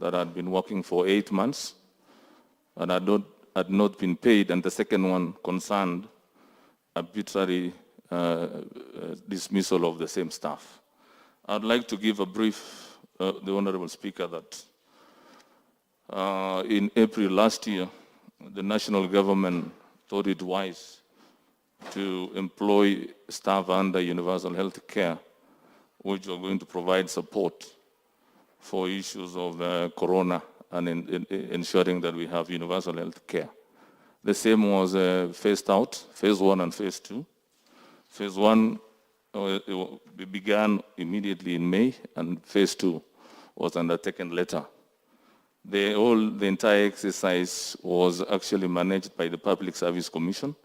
that had been working for 8 months and had not been paid, and the second one concerned arbitrary dismissal of the same staff. I'd like to give a brief, the Honorable Speaker, that in April last year, the national government thought it wise to employ staff under universal health care, which are going to provide support for issues of corona and ensuring that we have universal health care. The same was phased out, phase 1 and phase 2. Phase 1 began immediately in May, and phase 2 was undertaken later. The entire exercise was actually managed by the Public Service Commission,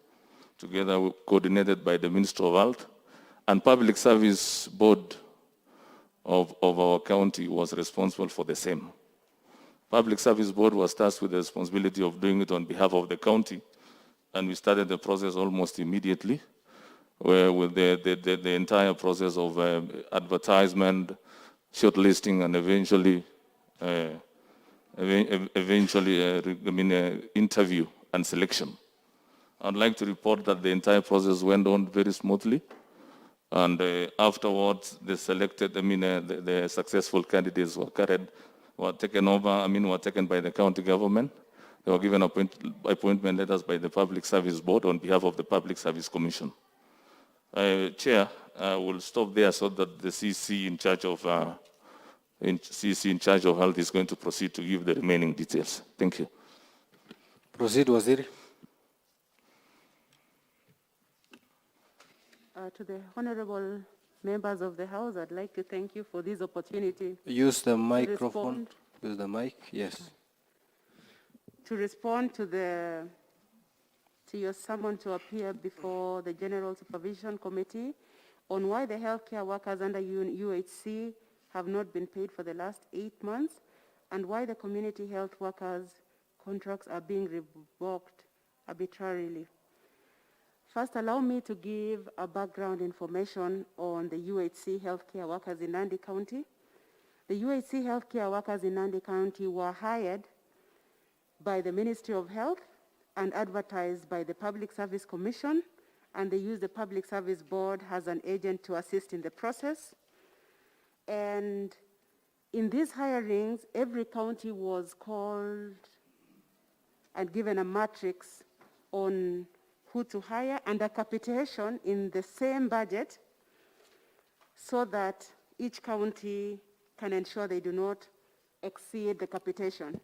together coordinated by the Ministry of Health, and Public Service Board of our county was responsible for the same. Public Service Board was tasked with the responsibility of doing it on behalf of the county, and we started the process almost immediately, with the entire process of advertisement, shortlisting, and eventually interview and selection. I'd like to report that the entire process went on very smoothly, and afterwards, the successful candidates were taken by the county government. They were given appointment letters by the Public Service Board on behalf of the Public Service Commission. Chair, I will stop there so that the CC in charge of Health is going to proceed to give the remaining details. Thank you. Proceed, Waziri. To the honorable members of the House, I'd like to thank you for this opportunity. Use the microphone. Use the mic, yes. To respond to your summon to appear before the General Supervision Committee on why the healthcare workers under UHC have not been paid for the last 8 months, and why the community health workers' contracts are being revoked arbitrarily. First, allow me to give a background information on the UHC healthcare workers in Nandi County. The UHC healthcare workers in Nandi County were hired by the Ministry of Health and advertised by the Public Service Commission, and they use the Public Service Board as an agent to assist in the process. And in these hirings, every county was called and given a matrix on who to hire and a capitation in the same budget so that each county can ensure they do not exceed the capitation.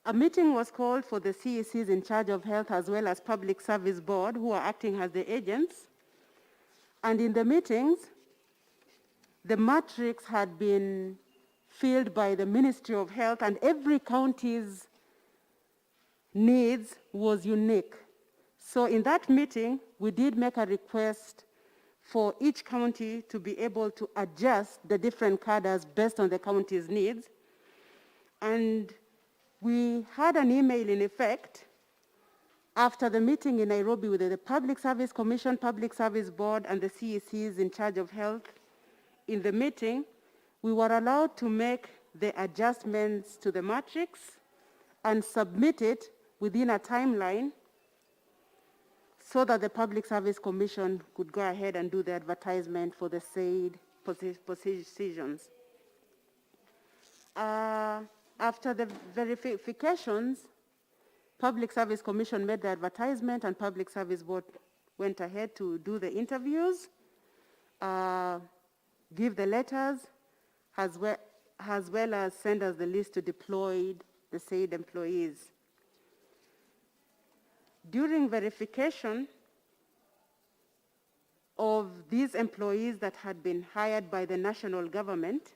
A meeting was called for the CECs in charge of health as well as Public Service Board, who are acting as the agents. And in the meetings, the matrix had been filled by the Ministry of Health, and every county's needs was unique. So in that meeting, we did make a request for each county to be able to adjust the different cadres based on the county's needs. And we had an email in effect after the meeting in Nairobi with the Public Service Commission, Public Service Board, and the CECs in charge of health. In the meeting, we were allowed to make the adjustments to the matrix and submit it within a timeline so that the Public Service Commission could go ahead and do the advertisement for the said positions. After the verifications, Public Service Commission made the advertisement and Public Service Board went ahead to do the interviews, give the letters, as well as send us the list to deploy the said employees. During verification of these employees that had been hired by the national government,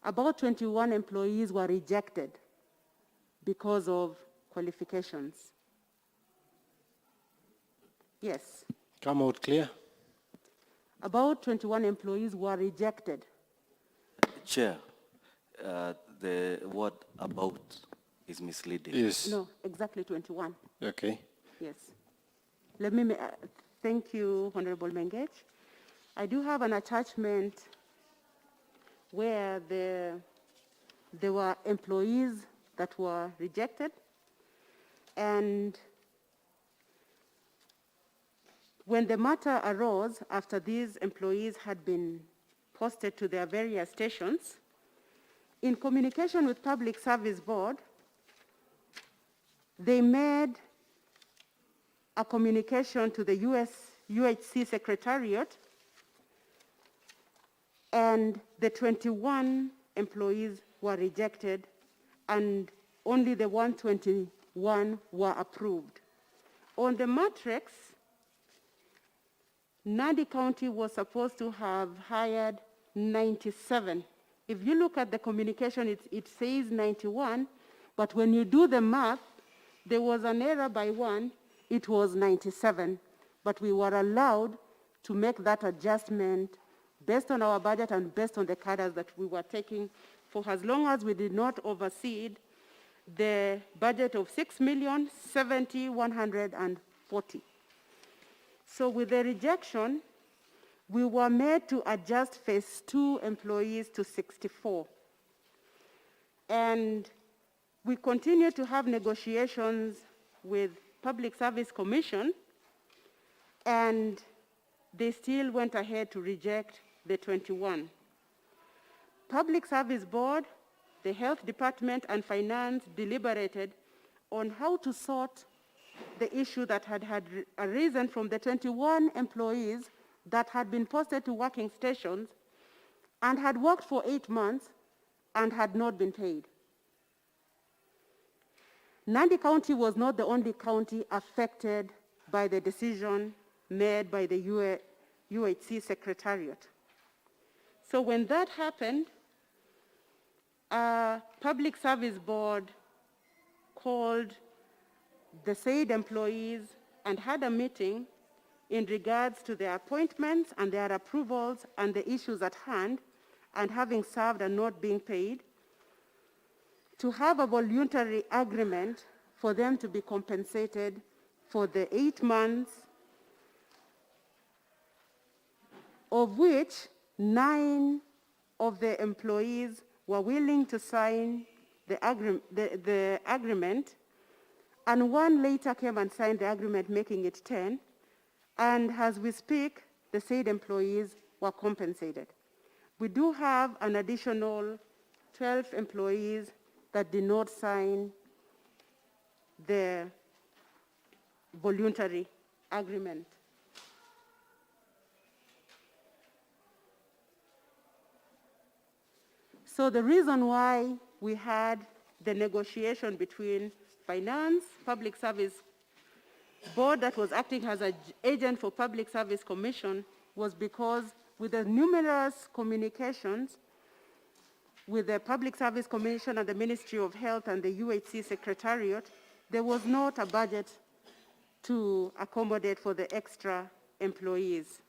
about 21 employees were rejected because of qualifications. Yes. Come out clear. About 21 employees were rejected. Chair, the word about is misleading. Yes. No, exactly 21. Okay. Yes. Let me, thank you, Honorable Mengech. I do have an attachment where there were employees that were rejected, and when the matter arose after these employees had been posted to their various stations, in communication with Public Service Board, they made a communication to the UHC Secretariat, and the 21 employees were rejected, and only the 121 were approved. On the matrix, Nandi County was supposed to have hired 97. If you look at the communication, it says 91, but when you do the math, there was an error by one, it was 97. But we were allowed to make that adjustment based on our budget and based on the cadres that we were taking for as long as we did not exceed the budget of 6,070,140. So with the rejection, we were made to adjust phase 2 employees to 64. And we continue to have negotiations with Public Service Commission, and they still went ahead to reject the 21. Public Service Board, the Health Department, and Finance deliberated on how to sort the issue that had arisen from the 21 employees that had been posted to working stations and had worked for 8 months and had not been paid. Nandi County was not the only county affected by the decision made by the UHC Secretariat. So when that happened, Public Service Board called the said employees and had a meeting in regards to their appointments and their approvals and the issues at hand, and having served and not being paid, to have a voluntary agreement for them to be compensated for the 8 months, of which 9 of the employees were willing to sign the agreement, and 1 later came and signed the agreement, making it 10, and as we speak, the said employees were compensated. We do have an additional 12 employees that did not sign the voluntary agreement. So the reason why we had the negotiation between Finance, Public Service Board that was acting as an agent for Public Service Commission was because with the numerous communications with the Public Service Commission and the Ministry of Health and the UHC Secretariat, there was not a budget to accommodate for the extra employees.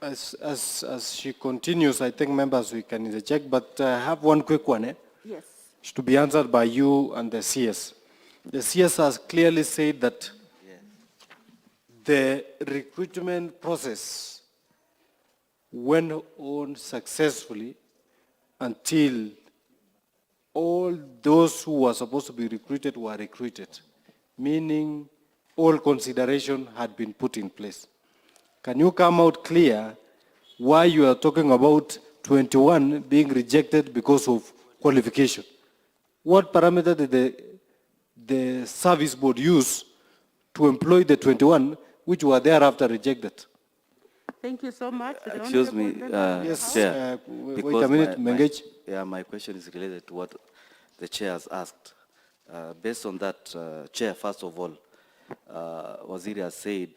As she continues, I think members we can interject, but I have one quick one. Yes. It's to be answered by you and the CS. The CS has clearly said that the recruitment process went on successfully until all those who were supposed to be recruited were recruited, meaning all consideration had been put in place. Can you come out clear why you are talking about 21 being rejected because of qualification? What parameter did the service board use to employ the 21 which were thereafter rejected? Thank you so much. Excuse me, Yes, Chair. wait because a minute, Mengage. my question is related to what the Chair has asked. Based on that, Chair, first of all, Waziri has said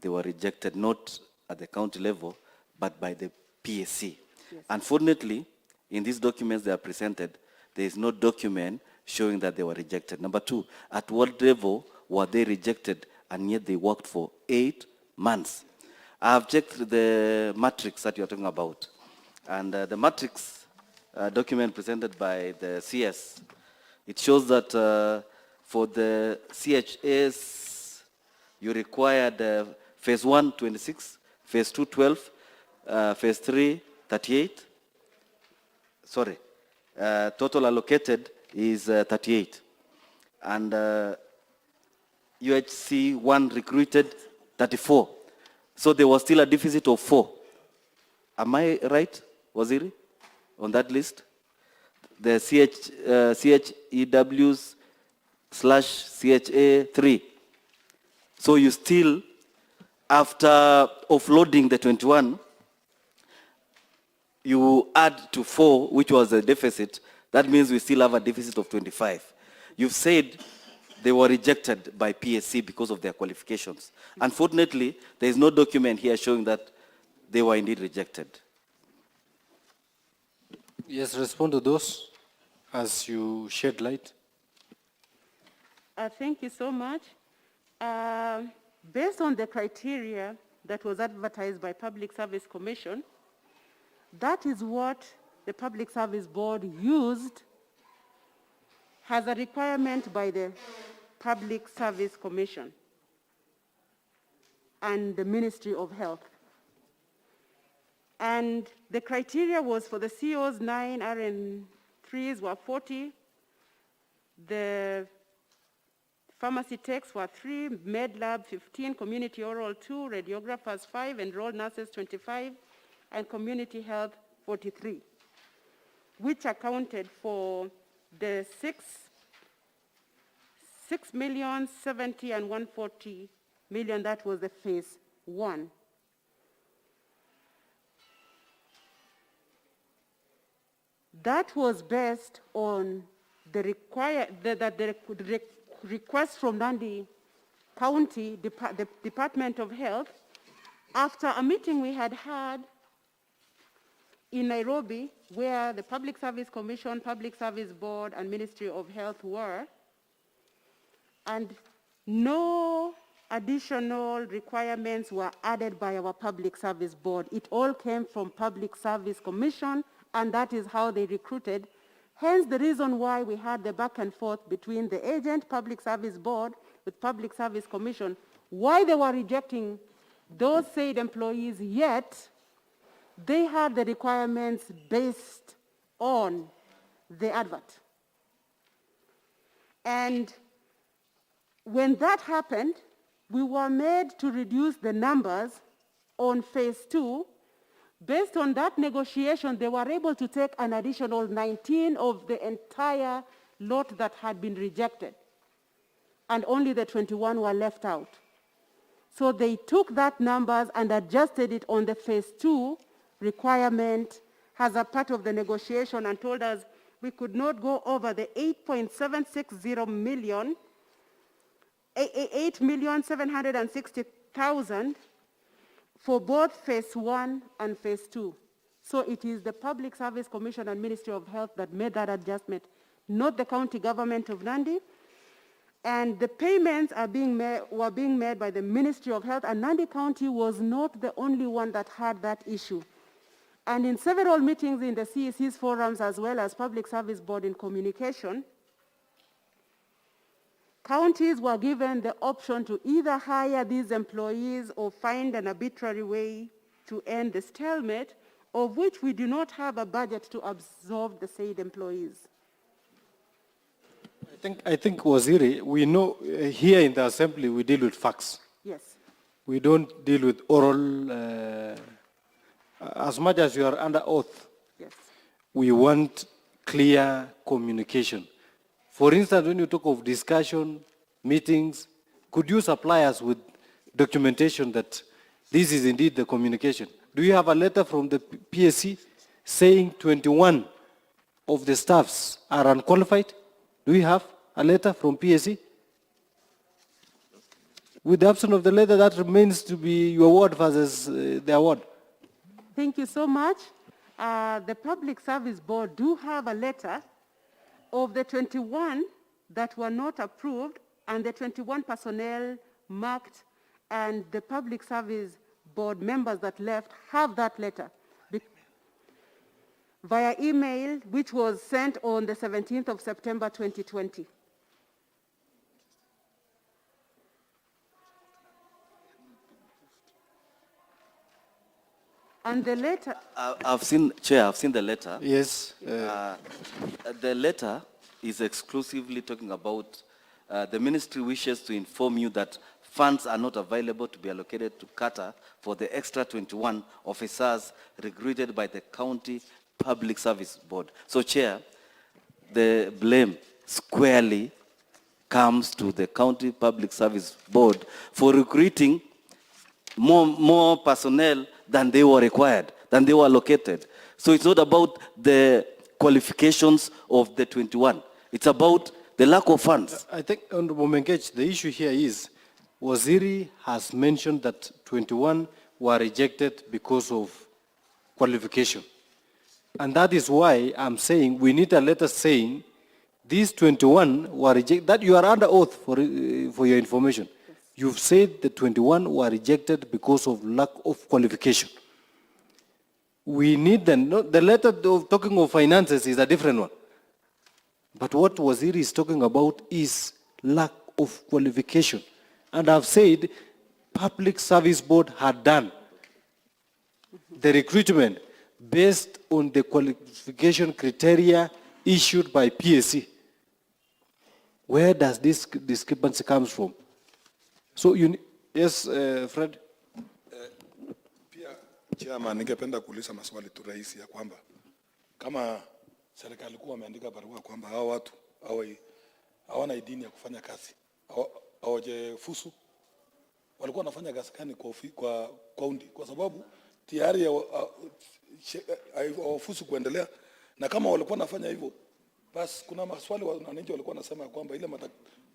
they were rejected not at the county level, but by the PSC. Yes. Unfortunately, in these documents they are presented, there is no document showing that they were rejected? Number two, at what level were they rejected and yet they worked for 8 months? I have checked the matrix that you're talking about. And the matrix document presented by the CS, it shows that for the CHAs, you required phase 1, 26, phase 2, 12, phase 3, 38. Sorry, total allocated is 38. And UHC 1 recruited 34. So there was still a deficit of 4. Am I right, Waziri, on that list? The CHEWs / CHA 3. So you still, after offloading the 21, you add to 4, which was a deficit. That means we still have a deficit of 25. You've said they were rejected by PSC because of their qualifications. Unfortunately, there is no document here showing that they were indeed rejected. Yes, respond to those as you shed light. Thank you so much. Based on the criteria that was advertised by Public Service Commission, that is what the Public Service Board used as a requirement by the Public Service Commission and the Ministry of Health. And the criteria was for the COs 9, RN3s were 40, the pharmacy techs were 3, med lab 15, community oral 2, radiographers 5, enrolled nurses 25, and community health 43, which accounted for the 6,070,000 and 140 million. That was the phase 1. That was based on the request from Nandi County the Department of Health after a meeting we had in Nairobi, where the Public Service Commission, Public Service Board, and Ministry of Health were, and no additional requirements were added by our Public Service Board. It all came from Public Service Commission, and that is how they recruited. Hence the reason why we had the back and forth between the agent, Public Service Board, with Public Service Commission, why they were rejecting those said employees, yet they had the requirements based on the advert. And when that happened, we were made to reduce the numbers on phase 2. Based on that negotiation, they were able to take an additional 19 of the entire lot that had been rejected, and only the 21 were left out. So they took that numbers and adjusted it on the phase 2 requirement as a part of the negotiation, and told us we could not go over the 8.760 million, 8,760,000 for both phase 1 and phase 2. So it is the Public Service Commission and Ministry of Health that made that adjustment, not the county government of Nandi. And the payments were being made by the Ministry of Health, and Nandi County was not the only one that had that issue. And in several meetings in the CEC's forums, as well as Public Service Board in communication, counties were given the option to either hire these employees or find an arbitrary way to end the stalemate, of which we do not have a budget to absorb the said employees. I think Waziri, we know here in the assembly we deal with facts. Yes. We don't deal with oral, as much as you are under oath. Yes. We want clear communication. For instance, when you talk of discussion, meetings, could you supply us with documentation that this is indeed the communication? Do you have a letter from the PSC saying 21 of the staffs are unqualified? Do you have a letter from PSC? With the absence of the letter, that remains to be your word versus the award. Thank you so much. The Public Service Board do have a letter of the 21 that were not approved and the 21 personnel marked and the public service board members that left have that letter via email, which was sent on the 17th of September 2020. And the letter, I've seen, Chair, I've seen the letter. Yes. The letter is exclusively talking about the ministry wishes to inform you that funds are not available to be allocated to Qatar for the extra 21 officers recruited by the County Public Service Board. So, Chair, the blame squarely comes to the County Public Service Board for recruiting more personnel than they were required, than they were allocated. So it's not about the qualifications of the 21. It's about the lack of funds. I think, Honorable Mengech, the issue here is, Waziri has mentioned that 21 were rejected because of qualification. And that is why I'm saying we need a letter saying these 21 were rejected. That you are under oath for your information. You've said the 21 were rejected because of lack of qualification. We need them. The letter of talking of finances is a different one. But what Waziri is talking about is lack of qualification. And I've said Public Service Board had done the recruitment based on the qualification criteria issued by PSC. Where does this discrepancy come from? So, yes, Fred? Pia, Chairman, ningependa kuuliza maswali tu rahisi ya kwamba kama serikali kuu wameandika barua kwamba hao watu hawana idhini ya kufanya kazi, hawajafusu, walikuwa wanafanya kazi gani kwa kaunti? Kwa sababu tayari hawafusu kuendelea, na kama walikuwa wanafanya hivyo, basi kuna maswali wananchi walikuwa wanasema kwamba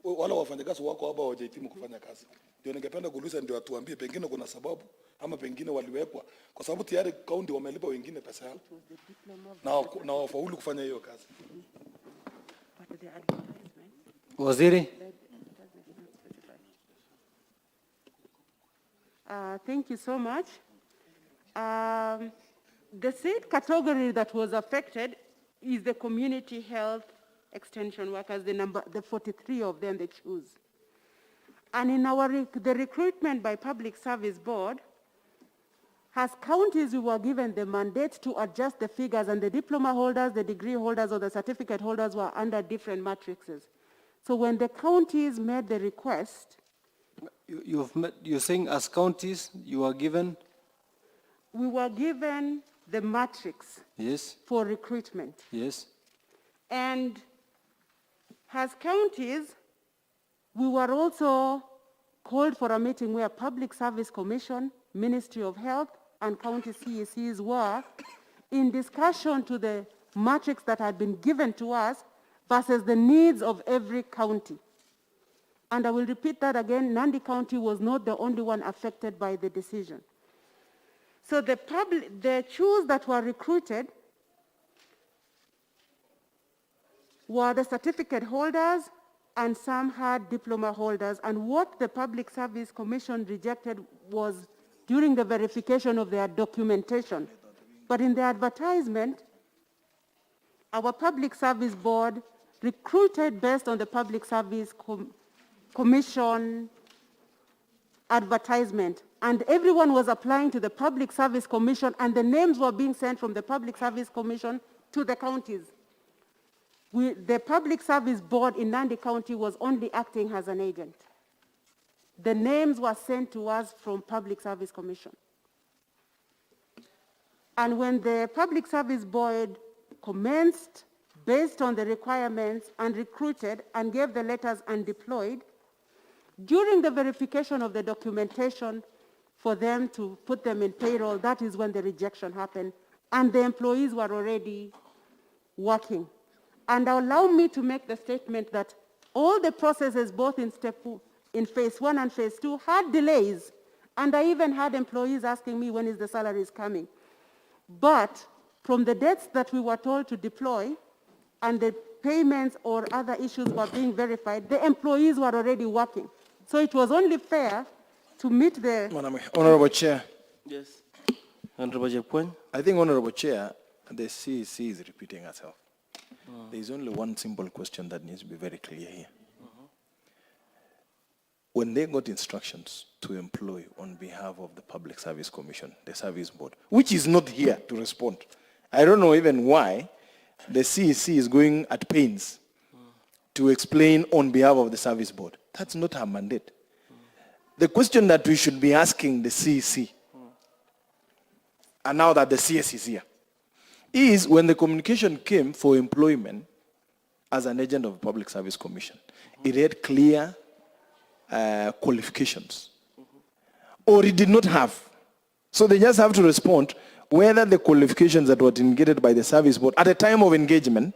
wale wafanyakazi wako hapa hawajahitimu kufanya kazi. Ndio ningependa kuuliza, ndio atuambie pengine kuna sababu ama pengine waliwekwa kwa sababu tayari kaunti wamelipa wengine pesa yao na wafaulu kufanya hiyo kazi. Waziri? Thank you so much. The said category that was affected is the community health extension workers, the 43 of them they choose. And in the recruitment by Public Service Board, as counties we were given the mandate to adjust the figures, and the diploma holders, the degree holders, or the certificate holders were under different matrices. So when the counties made the request, You're saying as counties you were given? we were given the matrix Yes, for recruitment. yes. And as counties, we were also called for a meeting where Public Service Commission, Ministry of Health, and county CECs were in discussion to the matrix that had been given to us versus the needs of every county. And I will repeat that again, Nandi County was not the only one affected by the decision. So the CHUs that were recruited were the certificate holders, and some had diploma holders. And what the Public Service Commission rejected was during the verification of their documentation. But in the advertisement, our Public Service Board recruited based on the Public Service Commission advertisement. And everyone was applying to the Public Service Commission, and the names were being sent from the Public Service Commission to the counties. The Public Service Board in Nandi County was only acting as an agent. The names were sent to us from Public Service Commission. And when the Public Service Board commenced based on the requirements and recruited and gave the letters and deployed, during the verification of the documentation for them to put them in payroll, that is when the rejection happened, and the employees were already working. And allow me to make the statement that all the processes, both in phase 1 and phase 2, had delays. And I even had employees asking me, when is the salaries coming? But from the dates that we were told to deploy and the payments or other issues were being verified, the employees were already working. So it was only fair to meet the... Honorable Chair, Yes. Honorable Jepwen. I think, Honorable Chair, the CEC is repeating herself. There is only one simple question that needs to be very clear here. When they got instructions to employ on behalf of the Public Service Commission, the Service Board, which is not here to respond, I don't know even why the CEC is going at pains to explain on behalf of the Service Board. That's not her mandate. The question that we should be asking the CEC, and now that the CS is here, is when the communication came for employment as an agent of the Public Service Commission, it had clear qualifications, or it did not have. So they just have to respond whether the qualifications that were indicated by the Service Board at the time of engagement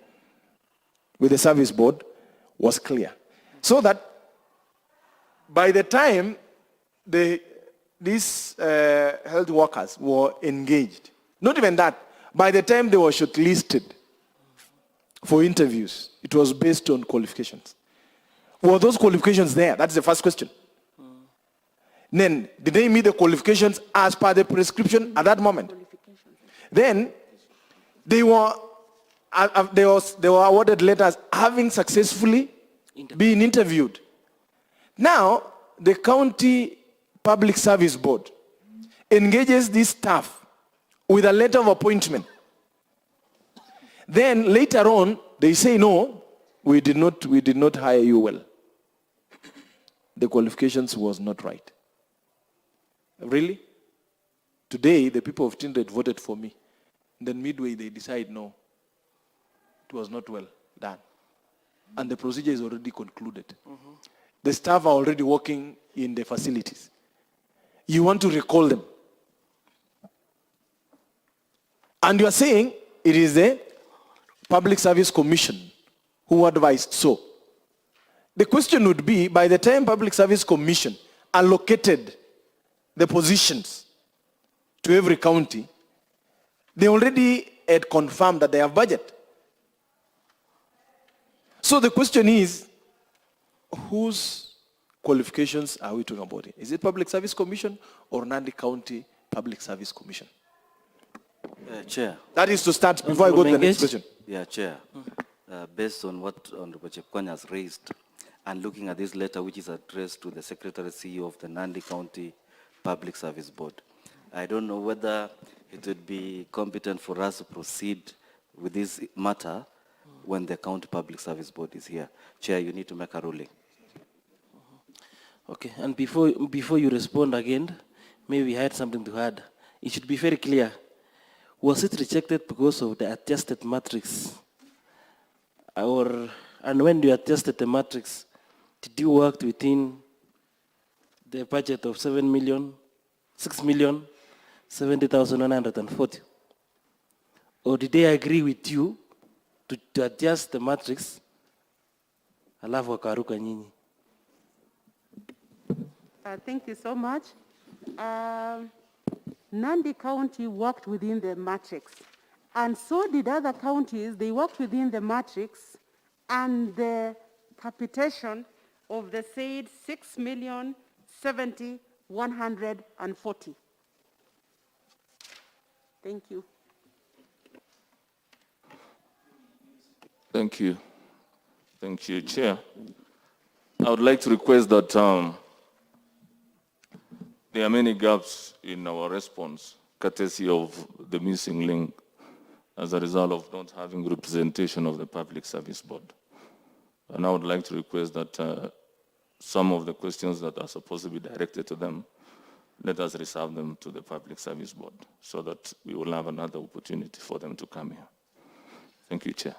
with the Service Board was clear. So that by the time these health workers were engaged, not even that, by the time they were shortlisted for interviews, it was based on qualifications. Were those qualifications there? That's the first question. Then, did they meet the qualifications as per the prescription at that moment? Then, they were awarded letters having successfully been interviewed. Now, the County Public Service Board engages this staff with a letter of appointment. Then later on, they say, no, we did not hire you well. The qualifications was not right. Really? Today, the people of Tindred voted for me. Then midway, they decide, no, it was not well done. And the procedure is already concluded. The staff are already working in the facilities. You want to recall them. And you are saying it is the Public Service Commission who advised so. The question would be, by the time Public Service Commission allocated the positions to every county, they already had confirmed that they have budget. So the question is, whose qualifications are we talking about here? Is it Public Service Commission or Nandi County Public Service Commission? Chair. That is to start before I go to the next question. Yeah, Chair. Based on what Honorable Chepkwony has raised, and looking at this letter which is addressed to the Secretary CEO of the Nandi County Public Service Board, I don't know whether it would be competent for us to proceed with this matter when the County Public Service Board is here. Chair, you need to make a ruling. Okay, and before you respond again, maybe I had something to add. It should be very clear. Was it rejected because of the adjusted matrix? And when you adjusted the matrix, did you work within the budget of 6,070,140? Or did they agree with you to adjust the matrix? Alafu wakaruka nyinyi. Thank you so much. Nandi County worked within the matrix, and so did other counties. They worked within the matrix and the capitation of the said 6,070,140. Thank you. Thank you. Thank you, Chair. I would like to request that there are many gaps in our response, courtesy of the missing link as a result of not having representation of the Public Service Board. And I would like to request that some of the questions that are supposed to be directed to them, let us reserve them to the Public Service Board so that we will have another opportunity for them to come here. Thank you, Chair.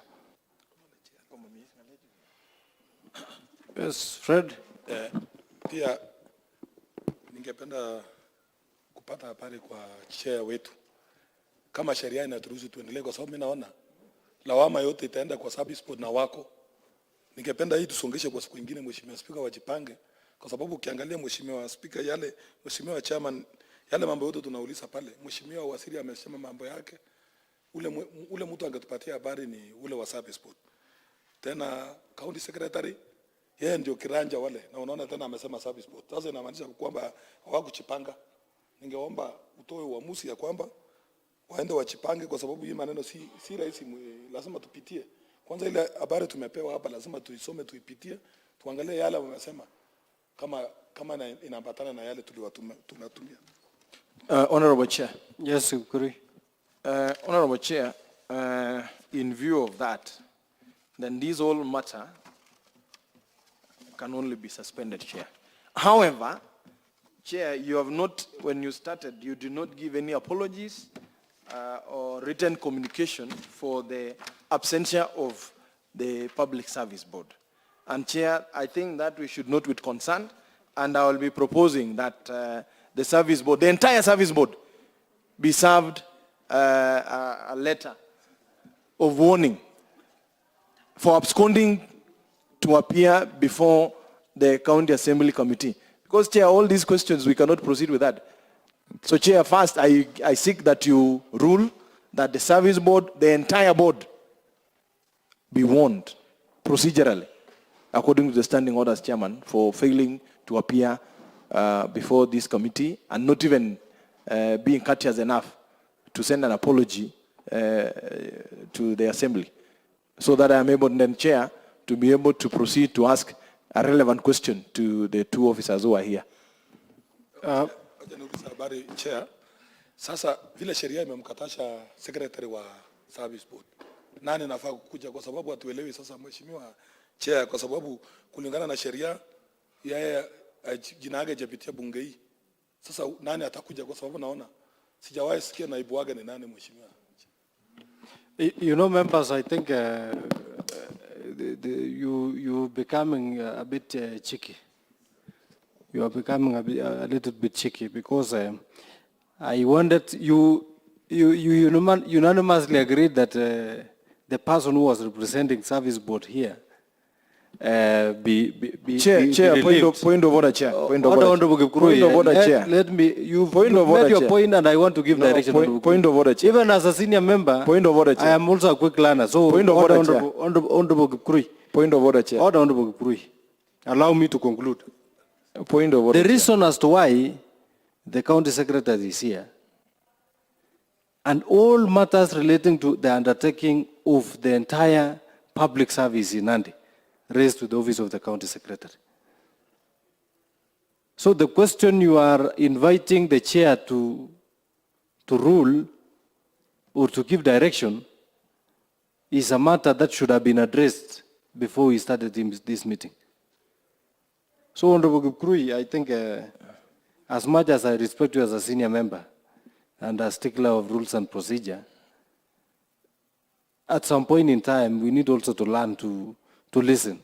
Yes, Fred. Pia ningependa kupata habari kwa chair wetu kama sheria inaturuhusu tuendelee, kwa sababu mimi naona lawama yote itaenda kwa Service Board na wako. Ningependa hii tusongeshe kwa siku nyingine, Mheshimiwa Spika wajipange, kwa sababu ukiangalia Mheshimiwa Spika yale, Mheshimiwa Chairman, yale mambo yote tunauliza pale, Mheshimiwa Waziri amesema mambo yake, ule mtu angetupatia habari ni ule wa Service Board. tena county secretary, yeye ndio kiranja wale, na unaona tena amesema service board. Sasa inamaanisha kwamba hawakuchipanga. Ningeomba utoe uamuzi ya kwamba waende wachipange, kwa sababu hii maneno si rahisi, lazima tupitie. Kwanza ile habari tumepewa hapa lazima tuisome, tuipitie, tuangalie yale wamesema kama inaambatana na yale tunatumia. Honorable Chair. Yes, Gikuri. Honorable Chair, in view of that, then this whole matter can only be suspended, Chair. However, Chair, you have not, when you started, you did not give any apologies or written communication for the absentia of the Public Service Board. And Chair, I think that we should note with concern, and I will be proposing that the Service Board, the entire Service Board, be served a letter of warning for absconding to appear before the County Assembly Committee. Because, Chair, all these questions, we cannot proceed with that. So, Chair, first, I seek that you rule that the Service Board, the entire board, be warned procedurally, according to the standing orders, Chairman, for failing to appear before this committee and not even being courteous enough to send an apology to the Assembly, so that I am able, then, Chair, to be able to proceed to ask a relevant question to the two officers who are here. Habari Chair. Sasa vile sheria imemkatasha secretary wa Service Board, nani nafaa kukuja? Kwa sababu hatuelewi sasa, Mheshimiwa Chair, kwa sababu kulingana na sheria yeye jina yake hajapitia bunge hii. Sasa nani atakuja? Kwa sababu naona sijawahi sikia naibu wake ni nani, Mheshimiwa. You know, members, I think you're becoming a bit cheeky. You are becoming a little bit cheeky, because I wanted you unanimously agreed that the person who was representing Service Board here Chair, point of order, Chair. Point of order, Chair. Let me, you've made your point, and I want to give direction. Point of order, Chair. Even as a senior member, Point of order, Chair. I am also a quick learner. So, Point of order, Chair. Honorable Gikuri. Point of order, Chair. Order, Honorable Gikuri. Allow me to conclude. Point of order, The reason as to why the county secretary is here, and all matters relating to the undertaking of the entire public service in Nandi, raised to the office of the county secretary. So the question you are inviting the chair to rule or to give direction is a matter that should have been addressed before we started this meeting. So, Honorable Gikuri, I think as much as I respect you as a senior member and a stickler of rules and procedure, at some point in time, we need also to learn to listen,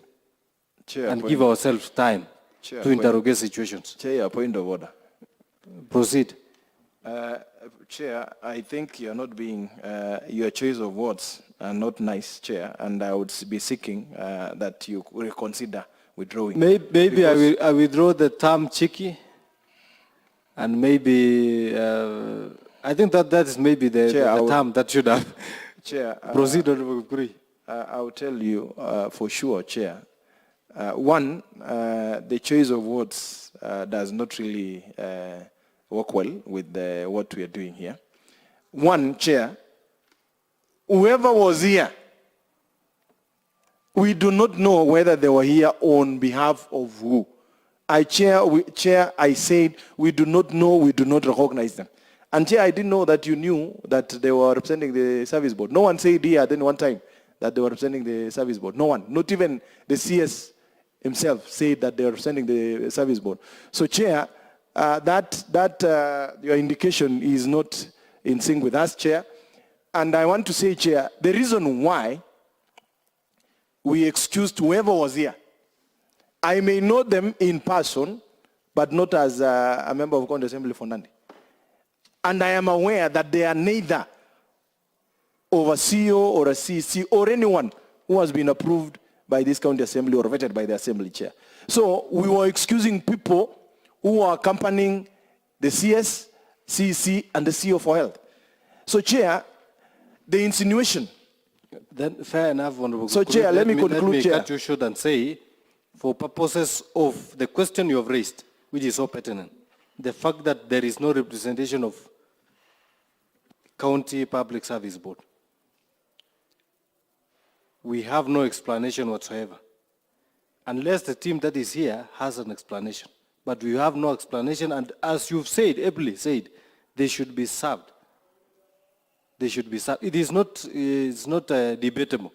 Chair, and give ourselves time to interrogate situations. Chair, point of order. Proceed. Chair, I think you're not being, your choice of words are not nice, Chair, and I would be seeking that you reconsider withdrawing. Maybe I withdraw the term cheeky, and maybe, I think that is maybe the term that should have. Chair, Proceed, Honorable Gikuri. I will tell you for sure, Chair. One, the choice of words does not really work well with what we are doing here. One, Chair, whoever was here, we do not know whether they were here on behalf of who. Chair, I said we do not know, we do not recognize them. And Chair, I didn't know that you knew that they were representing the Service Board. No one said here at any one time that they were representing the Service Board. No one, not even the CS himself said that they were representing the Service Board. So Chair, your indication is not in sync with us, Chair. And I want to say, Chair, the reason why we excused whoever was here, I may know them in person, but not as a member of County Assembly for Nandi. And I am aware that they are neither of a CEO or a CC or anyone who has been approved by this County Assembly or vetted by the Assembly Chair. So we were excusing people who are accompanying the CS, CC, and the CEO for Health. So Chair, the insinuation Then fair enough, Honorable. So, Chair, let me conclude, Let me Chair. cut you short and say, for purposes of the question you have raised, which is so pertinent, the fact that there is no representation of County Public Service Board, we have no explanation whatsoever. Unless the team that is here has an explanation. But we have no explanation, and as you've said, ably said, they should be served. They should be served. It's not debatable.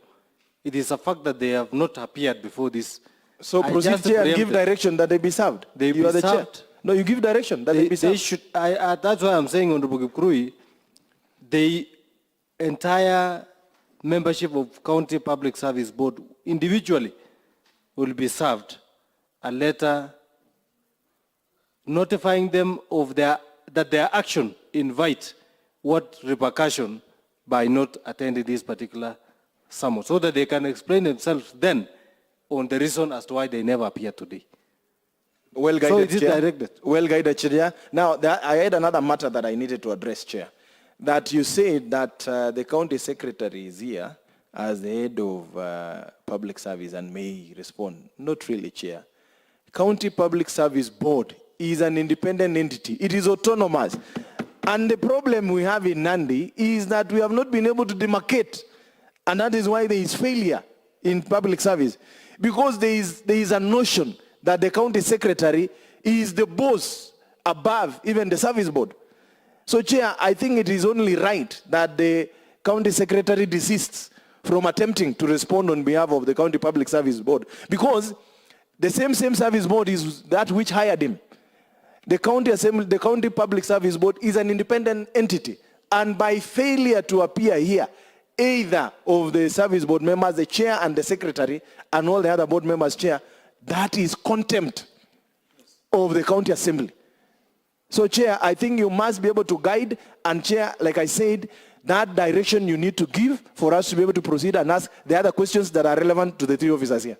It is a fact that they have not appeared before this. So I proceed, just Chair, and give preempted. direction that they be served. They You be are the Chair. served. No, you give direction that they be They served. should, that's why I'm saying, Honorable Kipkurui, the entire membership of County Public Service Board individually will be served a letter notifying them of that their action invite what repercussion by not attending this particular summit, so that they can explain themselves then on the reason as to why they never appear today. Well guided, So it is Chair. directed. Well guided, Chair. Now, I had another matter that I needed to address, Chair. That you said that the county secretary is here as the head of public service and may respond. Not really, Chair. County Public Service Board is an independent entity. It is autonomous. And the problem we have in Nandi is that we have not been able to demarcate. And that is why there is failure in public service. Because there is a notion that the county secretary is the boss above even the service board. So, Chair, I think it is only right that the county secretary desists from attempting to respond on behalf of the County Public Service Board, because the same service board is that which hired him. The County Public Service Board is an independent entity, and by failure to appear here, either of the service board members, the chair and the secretary, and all the other board members, Chair, that is contempt of the county assembly. So, Chair, I think you must be able to guide, and Chair, like I said, that direction you need to give for us to be able to proceed and ask the other questions that are relevant to the three officers here.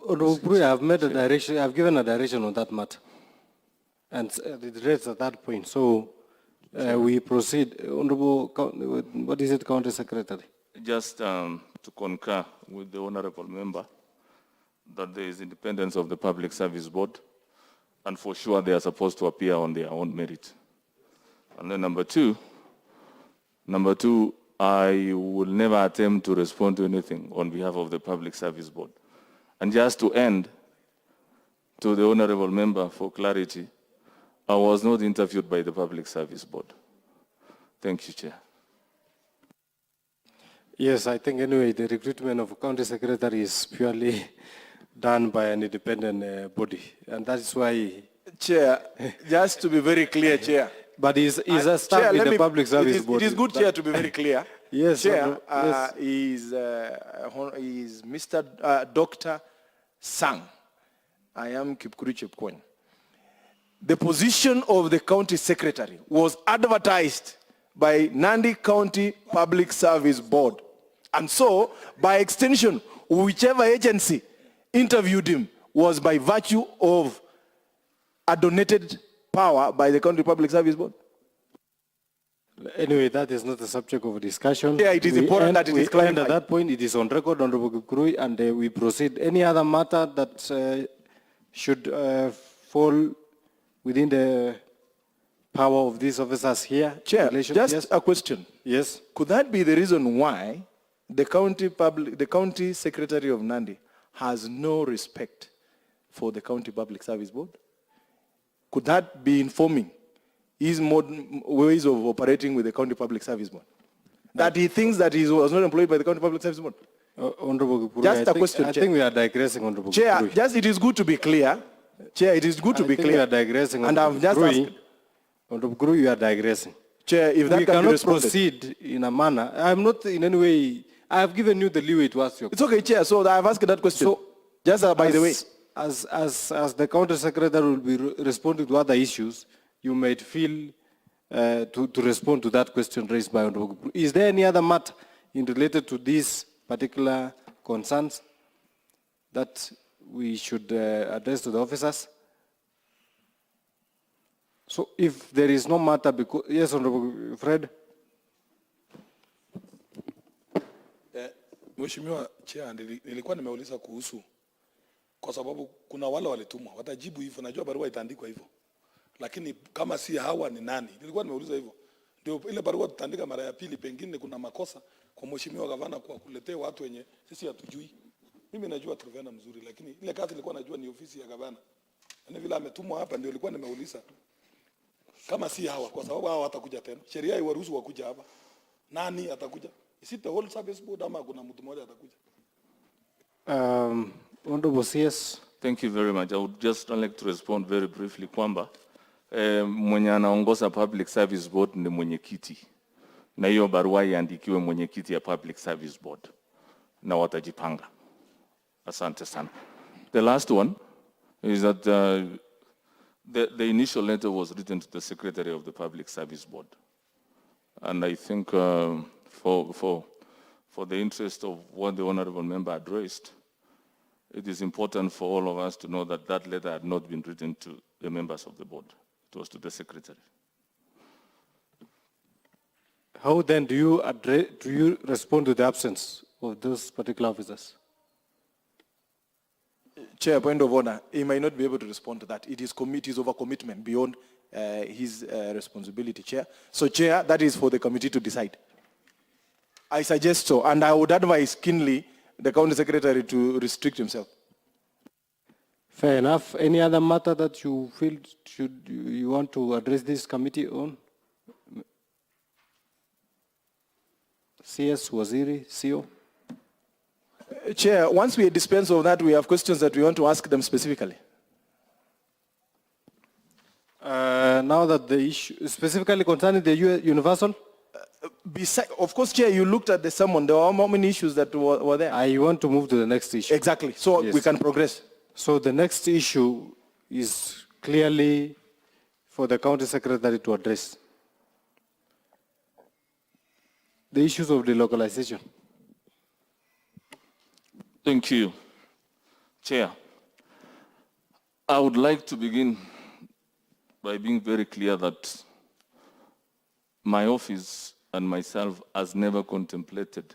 Honorable, I have made a direction, I have given a direction on that matter. And it rests at that point. So we proceed. Honorable, what is it, County Secretary? Just to concur with the honorable member that there is independence of the Public Service Board, and for sure they are supposed to appear on their own merit. And then number two, I will never attempt to respond to anything on behalf of the Public Service Board. And just to end, to the honorable member for clarity, I was not interviewed by the Public Service Board. Thank you, Chair. Yes, I think anyway the recruitment of county secretary is purely done by an independent body, and that's why. Chair, just to be very clear, Chair. But is a staff Chair, in let the me- Public Service it Board. is good, Chair, to be very clear. Yes, Chair, yes. is Mr. Dr. Sang. I am Kipkuru Chepkwony. The position of the county secretary was advertised by Nandi County Public Service Board. And so, by extension, whichever agency interviewed him was by virtue of a donated power by the County Public Service Board. Anyway, that is not the subject of discussion. Yeah, it is important that it is clarified. At that point, it is on record, Honorable Kipkurui, and we proceed. Any other matter that should fall within the power of these officers here? Chair, Relation- just yes? a question. Yes. Could that be the reason why the county secretary of Nandi has no respect for the County Public Service Board? Could that be informing his modern ways of operating with the County Public Service Board? That he thinks that he was not employed by the County Public Service Board? Honorable Kipkurui, Just a question, I Chair. think we are digressing, Honorable Chair, Kipkurui. just it is good to be clear. Chair, it is good to I be think clear. we are digressing, And Honorable I've just Kipkurui. asked, Honorable Kipkurui, you are digressing. Chair, if that We can be cannot responded. proceed in a manner. I am not in any way, I have given you the leeway to ask your It's okay, Chair. So I've asked that question. So, just by the way. As the counter secretary will be responding to other issues, you might feel to respond to that question raised by Honorable Kipkurui. Is there any other matter related to these particular concerns that we should address to the officers? So if there is no matter, because, yes, Honorable Fred? Mheshimiwa Chair, nilikuwa nimeuliza kuhusu, kwa sababu kuna wale walitumwa, watajibu hivyo, najua barua itaandikwa hivyo. Lakini kama si hawa ni nani? Nilikuwa nimeuliza hivyo. Ndio ile barua tutaandika mara ya pili, pengine kuna makosa kwa Mheshimiwa Gavana kwa kuletea watu wenye sisi hatujui. Mimi najua Trevena mzuri, lakini ile kazi nilikuwa najua ni ofisi ya Gavana. Yaani vile ametumwa hapa ndio nilikuwa nimeuliza. Kama si hawa, kwa sababu hawa watakuja tena. Sheria haiwaruhusu wakuja hapa. Nani atakuja? Is it the whole service board ama kuna mtu mmoja atakuja? Honorable CS. Thank you very much. I would just like to respond very briefly kwamba mwenye anaongoza Public Service Board ni mwenyekiti. Na hiyo barua iandikiwe mwenyekiti ya Public Service Board. Na watajipanga. Asante sana. The last one is that the initial letter was written to the Secretary of the Public Service Board. And I think for the interest of what the Honorable Member addressed, it is important for all of us to know that that letter had not been written to the members of the board. It was to the Secretary. How then do you respond to the absence of those particular officers? Chair, point of order. He might not be able to respond to that. It is committee's overcommitment beyond his responsibility, Chair. So, Chair, that is for the committee to decide. I suggest so, and I would advise keenly the County Secretary to restrict himself. Fair enough. Any other matter that you feel you want to address this committee on? CS, Waziri, CEO? Chair, once we dispense of that, we have questions that we want to ask them specifically. Now that the issue, specifically concerning the universal? Of course, Chair, you looked at the summon. There were how many issues that were there? I want to move to the next issue. Exactly. So Yes. we can progress. So the next issue is clearly for the County Secretary to address. The issues of delocalization. Thank you, Chair. I would like to begin by being very clear that my office and myself has never contemplated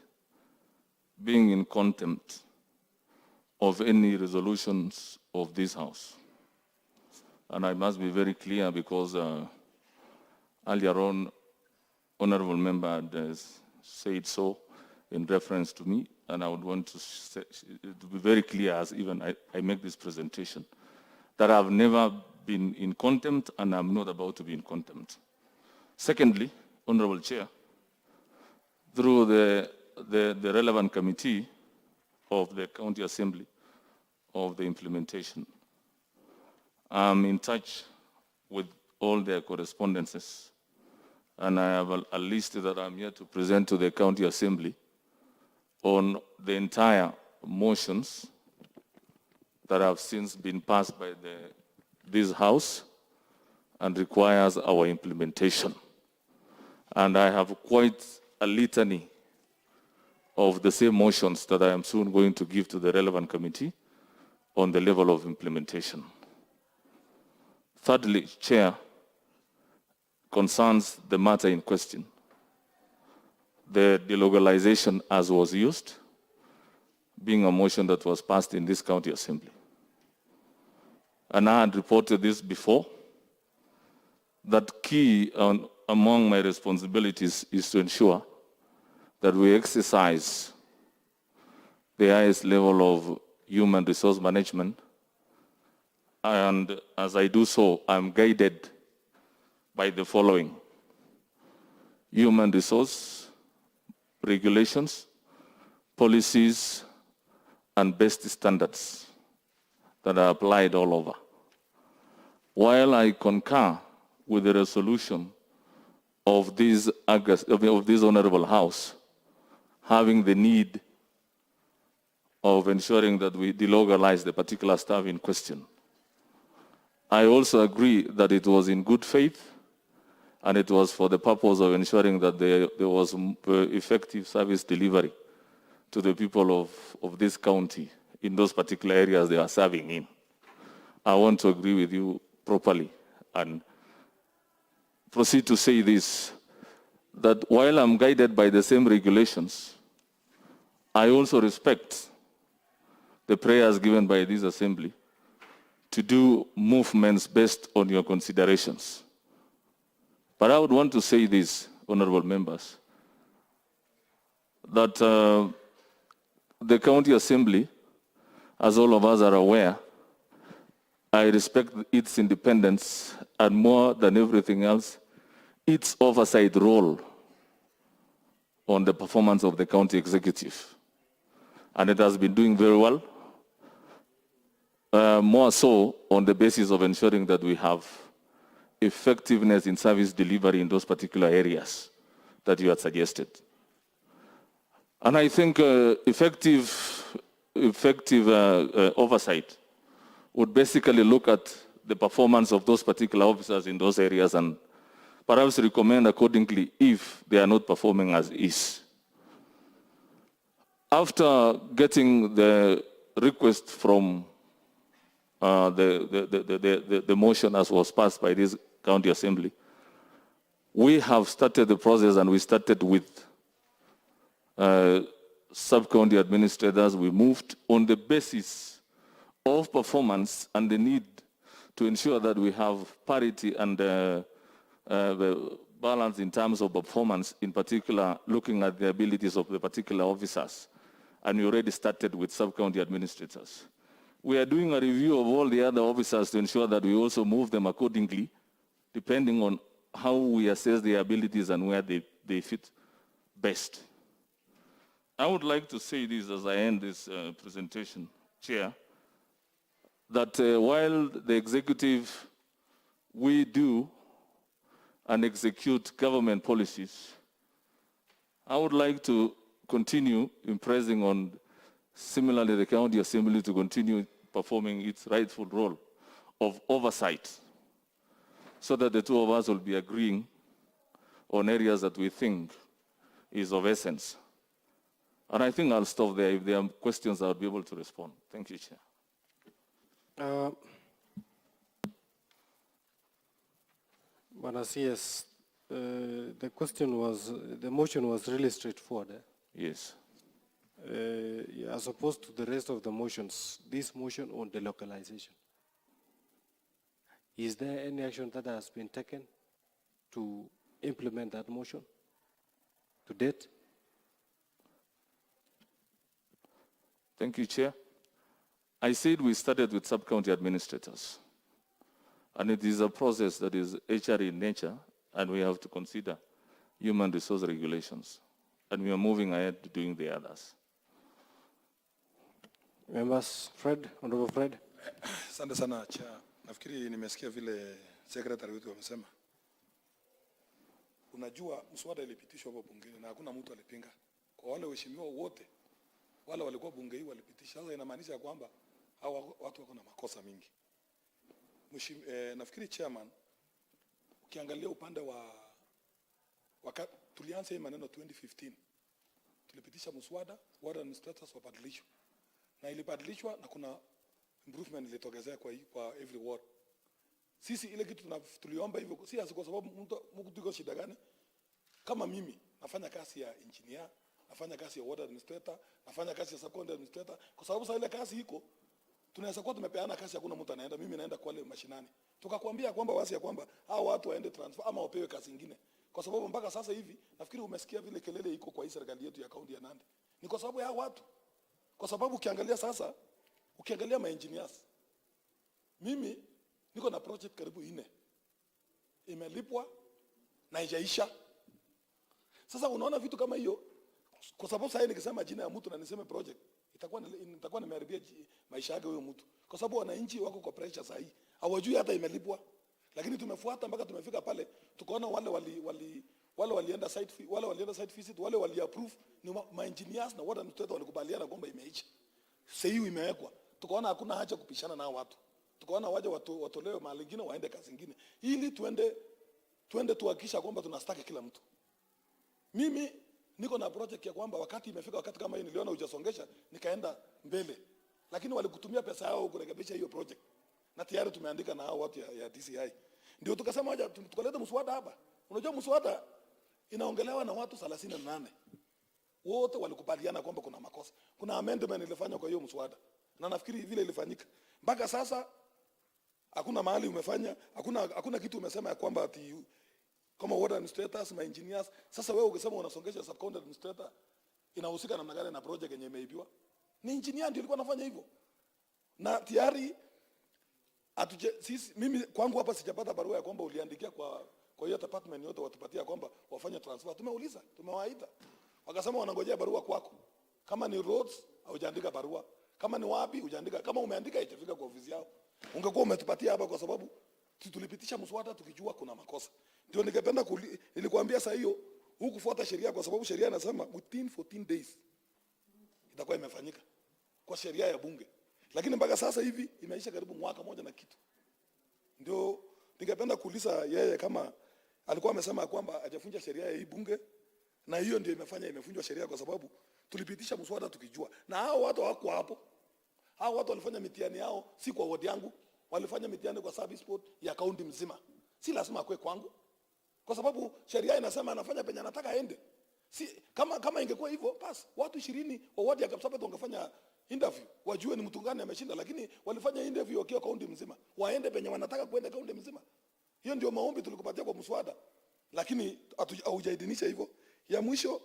being in contempt of any resolutions of this House. And I must be very clear because earlier on, Honorable Member had said so in reference to me, and I would want to be very clear as even I make this presentation, that I've never been in contempt and I'm not about to be in contempt. Secondly, Honorable Chair, through the relevant committee of the County Assembly of the implementation, I'm in touch with all their correspondences, and I have a list that I'm here to present to the County Assembly on the entire motions that have since been passed by this House and requires our implementation. And I have quite a litany of the same motions that I am soon going to give to the relevant committee on the level of implementation. Thirdly, Chair, concerns the matter in question. The delocalization as was used, being a motion that was passed in this County Assembly. And I had reported this before, that key among my responsibilities is to ensure that we exercise the highest level of human resource management. And as I do so, I'm guided by the following: human resource regulations, policies, and best standards that are applied all over. While I concur with the resolution of this Honorable House having the need of ensuring that we delocalize the particular staff in question, I also agree that it was in good faith and it was for the purpose of ensuring that there was effective service delivery to the people of this county in those particular areas they are serving in. I want to agree with you properly and proceed to say this, that while I'm guided by the same regulations, I also respect the prayers given by this assembly to do movements based on your considerations. But I would want to say this, honorable members, that the county assembly, as all of us are aware, I respect its independence and more than everything else, its oversight role on the performance of the county executive. And it has been doing very well, more so on the basis of ensuring that we have effectiveness in service delivery in those particular areas that you had suggested. And I think effective oversight would basically look at the performance of those particular officers in those areas and perhaps recommend accordingly if they are not performing as is. After getting the request from the motion as was passed by this county assembly, we have started the process, and we started with sub-county administrators. We moved on the basis of performance and the need to ensure that we have parity and the balance in terms of performance, in particular looking at the abilities of the particular officers. And we already started with sub-county administrators. We are doing a review of all the other officers to ensure that we also move them accordingly, depending on how we assess their abilities and where they fit best. I would like to say this as I end this presentation, Chair, that while the executive, we do and execute government policies, I would like to continue impressing on, similarly, the county assembly to continue performing its rightful role of oversight, so that the two of us will be agreeing on areas that we think is of essence. And I think I'll stop there. If there are questions, I'll be able to respond. Thank you, Chair. Yes, the motion was really straightforward. Yes. As opposed to the rest of the motions, this motion on delocalization. Is there any action that has been taken to implement that motion to date? Thank you, Chair. I said we started with sub-county administrators. And it is a process that is HR in nature, and we have to consider human resource regulations. And we are moving ahead to doing the others. Members, Honorable Fred. Asante sana Chair. Nafikiri nimesikia vile secretary wetu wamesema. Unajua mswada ilipitishwa hapo bungeni na hakuna mtu alipinga. Kwa wale waheshimiwa wote wale walikuwa bungeni walipitisha. Sasa inamaanisha kwamba hawa watu wako na makosa mingi. Nafikiri Chairman, ukiangalia upande wa wakati tulianza hii maneno 2015, tulipitisha mswada, ward administrators wabadilishwa. Na ilibadilishwa na kuna improvement ilitokezea kwa every ward. Sisi ile kitu tuliomba hivyo, si kwa sababu mtu yuko shida gani? Kama mimi nafanya kazi ya engineer, nafanya kazi ya ward administrator, nafanya kazi ya sub-county administrator, kwa sababu sasa ile kazi iko, tunaweza kuwa tumepeana kazi, hakuna mtu anaenda, mimi naenda kwa ile mashinani. Tukakwambia kwamba wasi ya kwamba hao watu waende transfer ama wapewe kazi nyingine. Kwa sababu mpaka sasa hivi nafikiri umesikia vile kelele iko kwa hii serikali yetu ya kaunti ya Nandi. Ni kwa sababu ya hao watu. Kwa sababu ukiangalia sasa, ukiangalia ma engineers, mimi niko na project karibu 4 imelipwa na haijaisha. Sasa unaona vitu kama hiyo, kwa sababu sasa nikisema jina ya mtu na niseme project, itakuwa nimeharibia maisha yake huyo mtu. Kwa sababu wananchi wako kwa pressure sasa hii, hawajui hata imelipwa. Lakini tumefuata mpaka tumefika pale, tukaona wale walienda site visit, wale wali approve ni ma engineers na ward administrator walikubaliana kwamba imeisha. Sasa hiyo imewekwa. Tukaona hakuna haja kupishana na watu. Tukaona waje watolewe mahali nyingine waende kazi nyingine. Ili tuende tuhakikisha kwamba tunastaki kila mtu. Mimi niko na project ya kwamba wakati imefika wakati kama hii niliona hujasongesha nikaenda mbele. Lakini walikutumia pesa yao kurekebisha hiyo project. Na tayari tumeandika na hao watu ya DCI. Ndio tukasema waje tukaleta mswada hapa. Unajua mswada inaongelewa na watu 38. wote walikubaliana kwamba kuna makosa. Kuna amendment ilifanywa kwa hiyo mswada. Na nafikiri vile ilifanyika. Mpaka sasa hakuna mahali umefanya, hakuna kitu umesema ya kwamba ati kama water administrators, ma engineers. Sasa wewe ukisema unasongesha sub county administrator, inahusika namna gani na project yenye imeibiwa? Ni engineer ndio alikuwa anafanya hivyo. Na tayari mimi kwangu hapa sijapata barua ya kwamba uliandikia kwa hiyo department yote watupatia kwamba wafanye transfer. Tumeuliza, tumewaita. Wakasema wanangojea barua kwako. Kama ni roads, hujaandika barua. Kama ni wapi, hujaandika. Kama umeandika itafika kwa ofisi yao. Ungekuwa umetupatia hapa kwa sababu tulipitisha mswada tukijua kuna makosa. Ndio ningependa nilikwambia saa hiyo hukufuata sheria kwa sababu sheria inasema within 14 days itakuwa imefanyika kwa sheria ya bunge. Lakini mpaka sasa hivi imeisha karibu mwaka moja na kitu. Ndio ningependa kuuliza yeye kama alikuwa amesema kwamba hajafunja sheria ya hii bunge, na hiyo ndio imevunjwa sheria kwa sababu tulipitisha mswada tukijua. Na hao watu hawako hapo. Hao watu walifanya mitihani yao si kwa ward yangu, walifanya mitihani kwa service board ya kaunti mzima. Si lazima akwe kwangu. Kwa sababu sheria inasema anafanya penye anataka aende. Si kama ingekuwa hivyo basi watu 20 wa ward ya Kapsabet wangefanya interview, wajue ni mtu gani ameshinda, lakini walifanya interview wakiwa kaunti mzima. Waende penye wanataka kwenda kaunti mzima. Hiyo ndio maombi tulikupatia kwa mswada. Lakini haujaidhinisha hivyo. Ya mwisho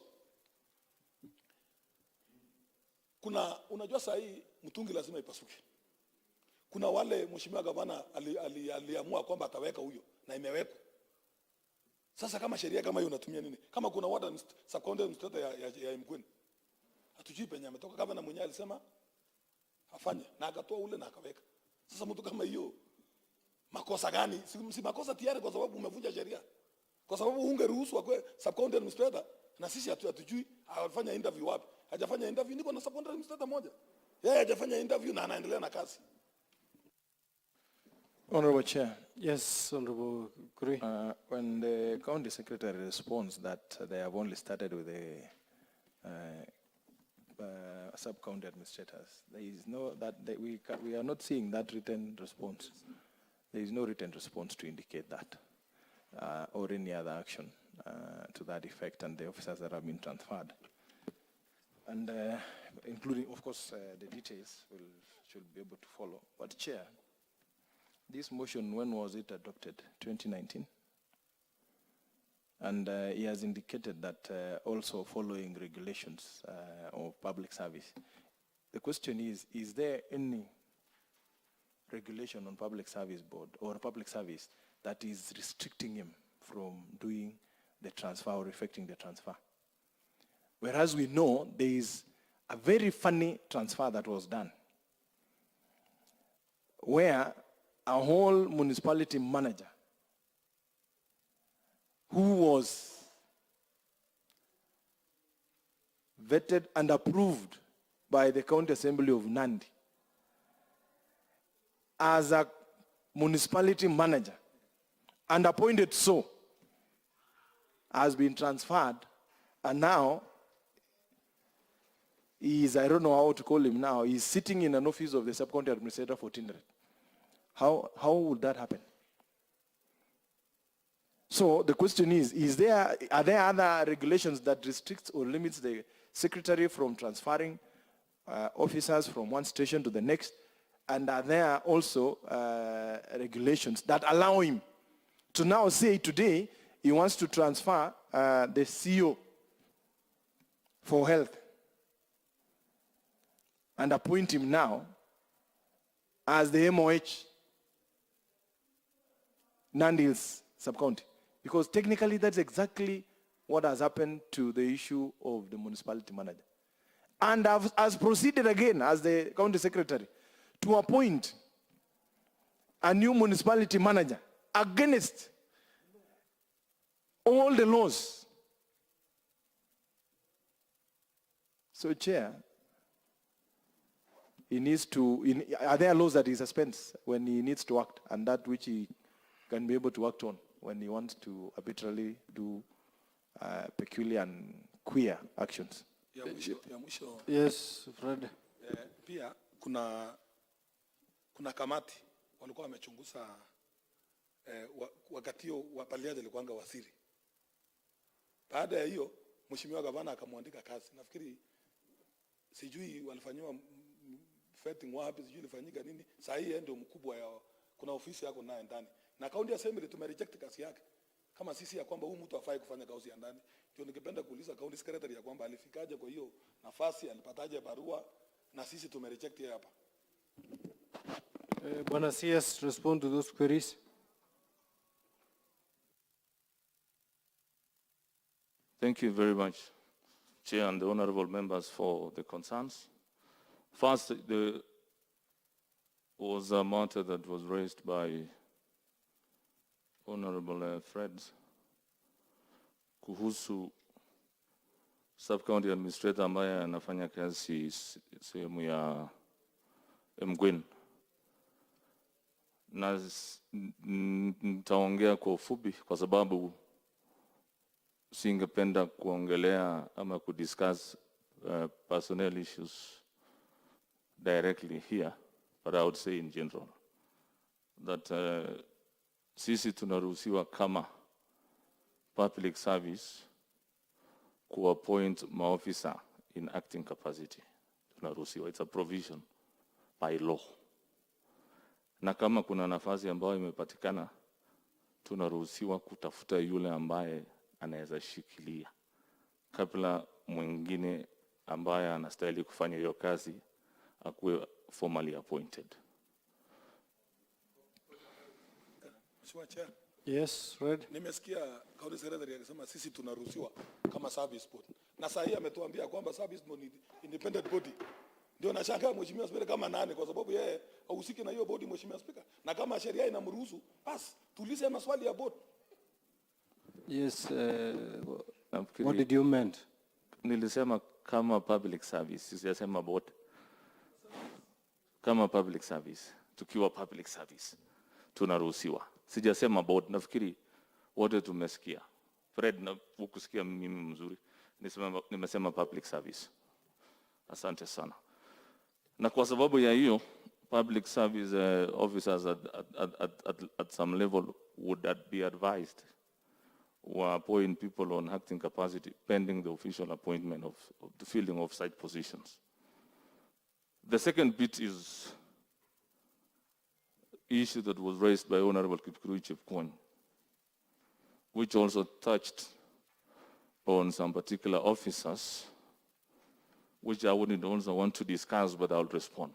unajua saa hii mtungi lazima ipasuke. Kuna wale mheshimiwa gavana aliamua kwamba ataweka huyo na imewekwa. Sasa kama sheria kama hiyo unatumia nini? Kama kuna water sub county administrator ya Mkweni. Hatujui penye ametoka. Gavana mwenyewe alisema afanye na akatoa ule na akaweka. Sasa mtu kama hiyo makosa gani? Si makosa tayari kwa sababu umevunja sheria. Kwa sababu ungeruhusu akwe sub county administrator na sisi hatujui afanya interview wapi. Hajafanya interview, niko na sub county administrator moja. Yeye hajafanya interview na anaendelea na kazi. Honorable Chair. Yes, Honorable Kuri. When the county secretary responds that they have only started with the sub-county administrators, there is no we are not seeing that written response. There is no written response to indicate that, or any other action to that effect, and the officers that have been transferred, and including, of course, the details should be able to follow. But Chair, this motion, when was it adopted? 2019? And he has indicated that also following regulations of public service. The question is there any regulation on public service board or public service that is restricting him from doing the transfer or effecting the transfer? Whereas we know there is a very funny transfer that was done where a whole municipality manager who was vetted and approved by the County Assembly of Nandi as a municipality manager and appointed so has been transferred, and now he is, I don't know how to call him now, he's sitting in an office of the sub-county administrator for Tinderet. How would that happen? So the question is are there other regulations that restricts or limits the secretary from transferring officers from one station to the next? And are there also regulations that allow him to now say today he wants to transfer the CEO for health and appoint him now as the MOH Nandil's sub-county? Because technically that's exactly what has happened to the issue of the municipality manager. And has proceeded again as the county secretary to appoint a new municipality manager against all the laws. So, Chair, he needs to, are there laws that he suspends when he needs to act, and that which he can be able to act on when he wants to arbitrarily do peculiar and queer actions? Ya mwisho. Yes, Fred. Pia kuna kamati walikuwa wamechunguza wakati hiyo wapaliaje alikuanga waziri. Baada ya hiyo mheshimiwa gavana akamwandika kazi. Nafikiri sijui walifanyiwa vetting wapi, sijui ilifanyika nini. Saa hii ndio mkubwa ya kuna ofisi yako naye ndani. Na county assembly tumereject kazi yake. Kama sisi ya kwamba huyu mtu hafai kufanya kazi ya ndani. Ndio ningependa kuuliza county secretary ya kwamba alifikaje kwa hiyo nafasi, alipataje barua, na sisi tumereject yeye hapa. Bwana CS, respond to those queries. Thank you very much, Chair and the honorable members, for the concerns. First, there was a matter that was raised by Honorable Fred kuhusu sub-county administrator ambaye anafanya kazi sehemu ya Mgwen. Na nitaongea kwa ufupi kwa sababu singependa kuongelea ama kudiscuss personnel issues directly here, but I would say in general that sisi tunaruhusiwa kama public service kuappoint maofisa in acting capacity. Tunaruhusiwa, it's a provision by law. Na kama kuna nafasi ambayo imepatikana, tunaruhusiwa kutafuta yule ambaye anaweza shikilia kabla mwingine ambaye anastahili kufanya hiyo kazi akuwe formally appointed. Mheshimiwa. Yes, Red. Nimesikia county secretary akisema sisi tunaruhusiwa kama service board. Na saa hii ametuambia kwamba service board ni independent body. Ndio nashangaa Mheshimiwa Spika kama nani, kwa sababu yeye hahusiki na hiyo bodi, Mheshimiwa Spika. Na kama sheria inamruhusu, basi tuulize maswali ya board. Yes, what did you mean? Nilisema kama public service, sijasema board. Kama public service, tukiwa public service, tunaruhusiwa. Sijasema board, nafikiri wote tumesikia. Fred, na ukusikia mimi mzuri. Nimesema public service. Asante sana. Na kwa sababu ya hiyo, public service officers at some level would be advised or appoint people on acting capacity pending the official appointment of the filling of site positions. The second bit is issue that was raised by Honorable Kipkurui Chepkwony, which also touched on some particular officers, which I wouldn't also want to discuss, but I'll respond.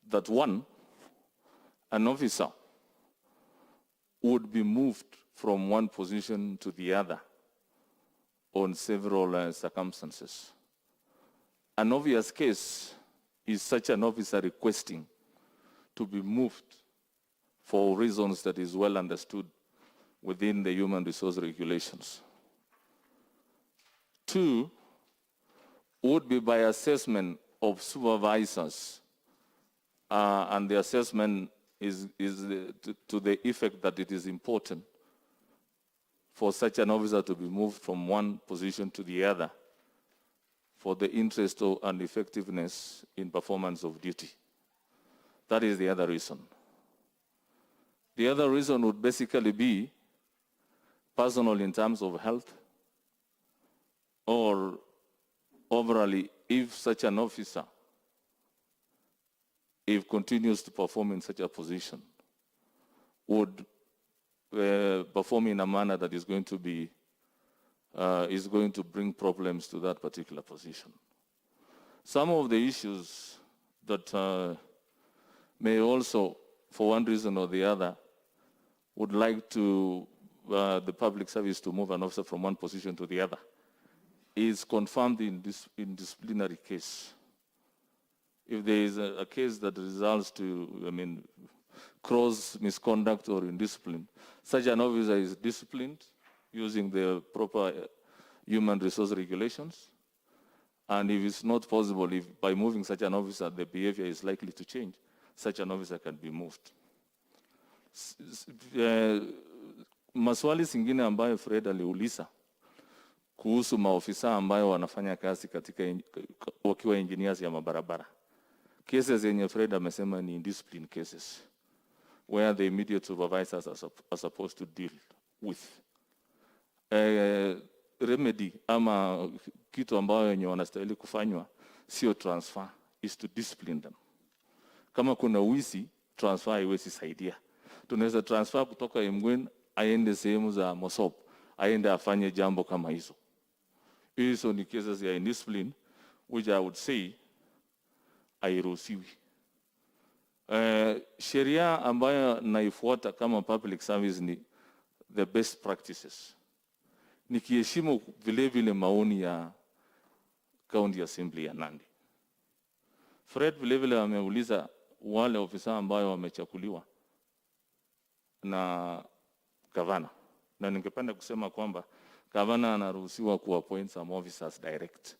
That one, an officer would be moved from one position to the other on several circumstances. An obvious case is such an officer requesting to be moved for reasons that is well understood within the human resource regulations. Two, would be by assessment of supervisors, and the assessment is to the effect that it is important for such an officer to be moved from one position to the other for the interest and effectiveness in performance of duty. That is the other reason. The other reason would basically be personal in terms of health, or overall, if such an officer, if continues to perform in such a position, would perform in a manner that is going to bring problems to that particular position. Some of the issues that may also, for one reason or the other, would like to the public service to move an officer from one position to the other is confirmed in disciplinary case. If there is a case that results to, cross misconduct or indiscipline, such an officer is disciplined using the proper human resource regulations. And if it's not possible, if by moving such an officer, the behavior is likely to change, such an officer can be moved. Maswali singine ambayo Fred aliuliza kuhusu maofisa ambayo wanafanya kazi katika wakiwa engineers ya mabarabara. Cases yenye Fred amesema ni indiscipline cases, where the immediate supervisors are supposed to deal with. remedy ama kitu ambayo yenye wanastahili kufanywa sio transfer, is to discipline them. Kama kuna wizi, transfer haiwezi saidia. Tunaweza transfer kutoka Emgwen aende sehemu za Mosop, aende afanye jambo kama hizo. Hizo ni cases ya indiscipline, which I would say hairuhusiwi. Sheria ambayo naifuata kama public service ni the best practices. Nikiheshimu vile vile maoni ya County Assembly ya Nandi. Fred vile vile ameuliza wale ofisa ambao wamechakuliwa na gavana. Na ningependa kusema kwamba gavana anaruhusiwa kuappoint some officers direct.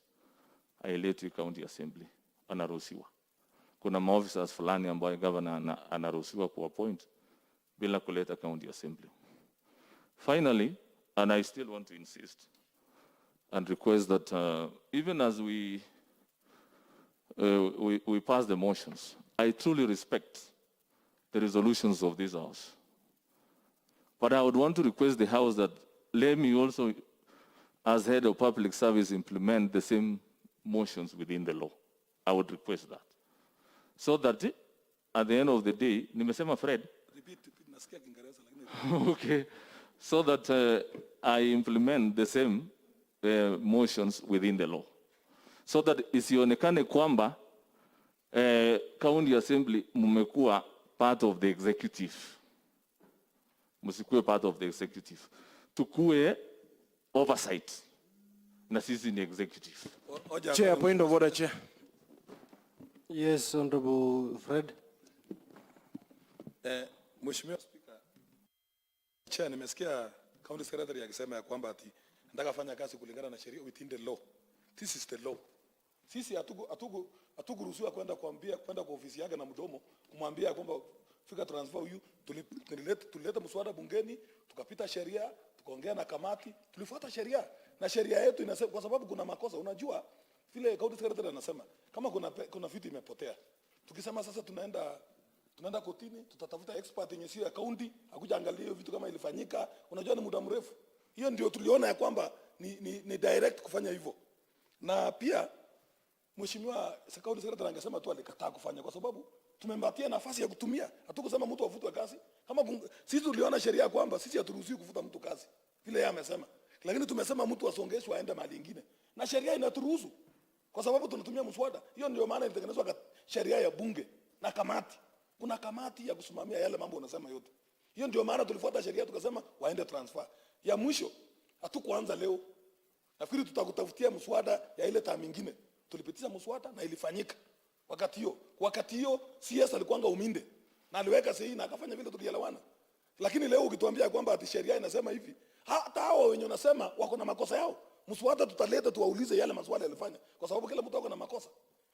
Hailetwi County Assembly. Anaruhusiwa. Kuna maofficers fulani ambao gavana anaruhusiwa kuappoint bila kuleta County Assembly. Finally, and I still want to insist and request that even as we pass the motions, I truly respect the resolutions of this House. But I would want to request the House that let me also, as head of public service, implement the same motions within the law. I would request that. So that at the end of the day, nimesema Fred? Repeat, nasikia Kiingereza lakini. Okay. So that I implement the same motions within the law. So that isionekane kwamba County Assembly mmekuwa part of the executive. Msikuwe part of the executive. Tukue oversight. Na sisi ni executive. Chair, point of order, Chair. Yes, Honorable Fred. Mheshimiwa Speaker, Chair, nimesikia County Secretary akisema ya kwamba ati nataka fanya kazi kulingana na sheria within the law. This is the law. Sisi hatukuruhusiwa kwenda kwa ofisi yake na mdomo kumwambia kwamba fika transfer huyu, tulileta mswada bungeni, tukapita sheria, tukaongea na kamati, tulifuata sheria. Na sheria yetu inasema kwa sababu kuna makosa, unajua vile County Secretary anasema kama kuna vitu imepotea. Tukisema sasa tunaenda kotini, tutatafuta expert yenye sio ya county, akuja angalia hiyo vitu kama ilifanyika, unajua ni muda mrefu. Hiyo ndio tuliona ya kwamba ni direct kufanya hivyo. Na pia Mheshimiwa County Secretary angesema tu alikataa kufanya kwa sababu tumempatia nafasi ya kutumia. Hatukusema mtu afutwe kazi. Kama sisi tuliona sheria kwamba sisi haturuhusiwi kufuta mtu kazi. Vile yeye amesema. Lakini tumesema mtu asongeshwe aende mahali nyingine. Na sheria inaturuhusu. Kwa sababu tunatumia mswada. Hiyo ndio maana ilitengenezwa sheria ya bunge na kamati. Kuna kamati ya kusimamia yale mambo unasema yote. Hiyo ndio maana tulifuata sheria tukasema waende transfer. Ya mwisho hatukuanza leo. Nafikiri tutakutafutia mswada ya ile taa mingine. Tulipitisha mswada na ilifanyika. Wakati hiyo CS alikuanga Uminde na aliweka sahihi na akafanya vile tulielewana. Lakini leo ukituambia kwamba ati sheria inasema hivi, hata hao wenye unasema wako na makosa yao. Mswada tutaleta tuwaulize yale maswali alifanya kwa sababu kila mtu ako na makosa.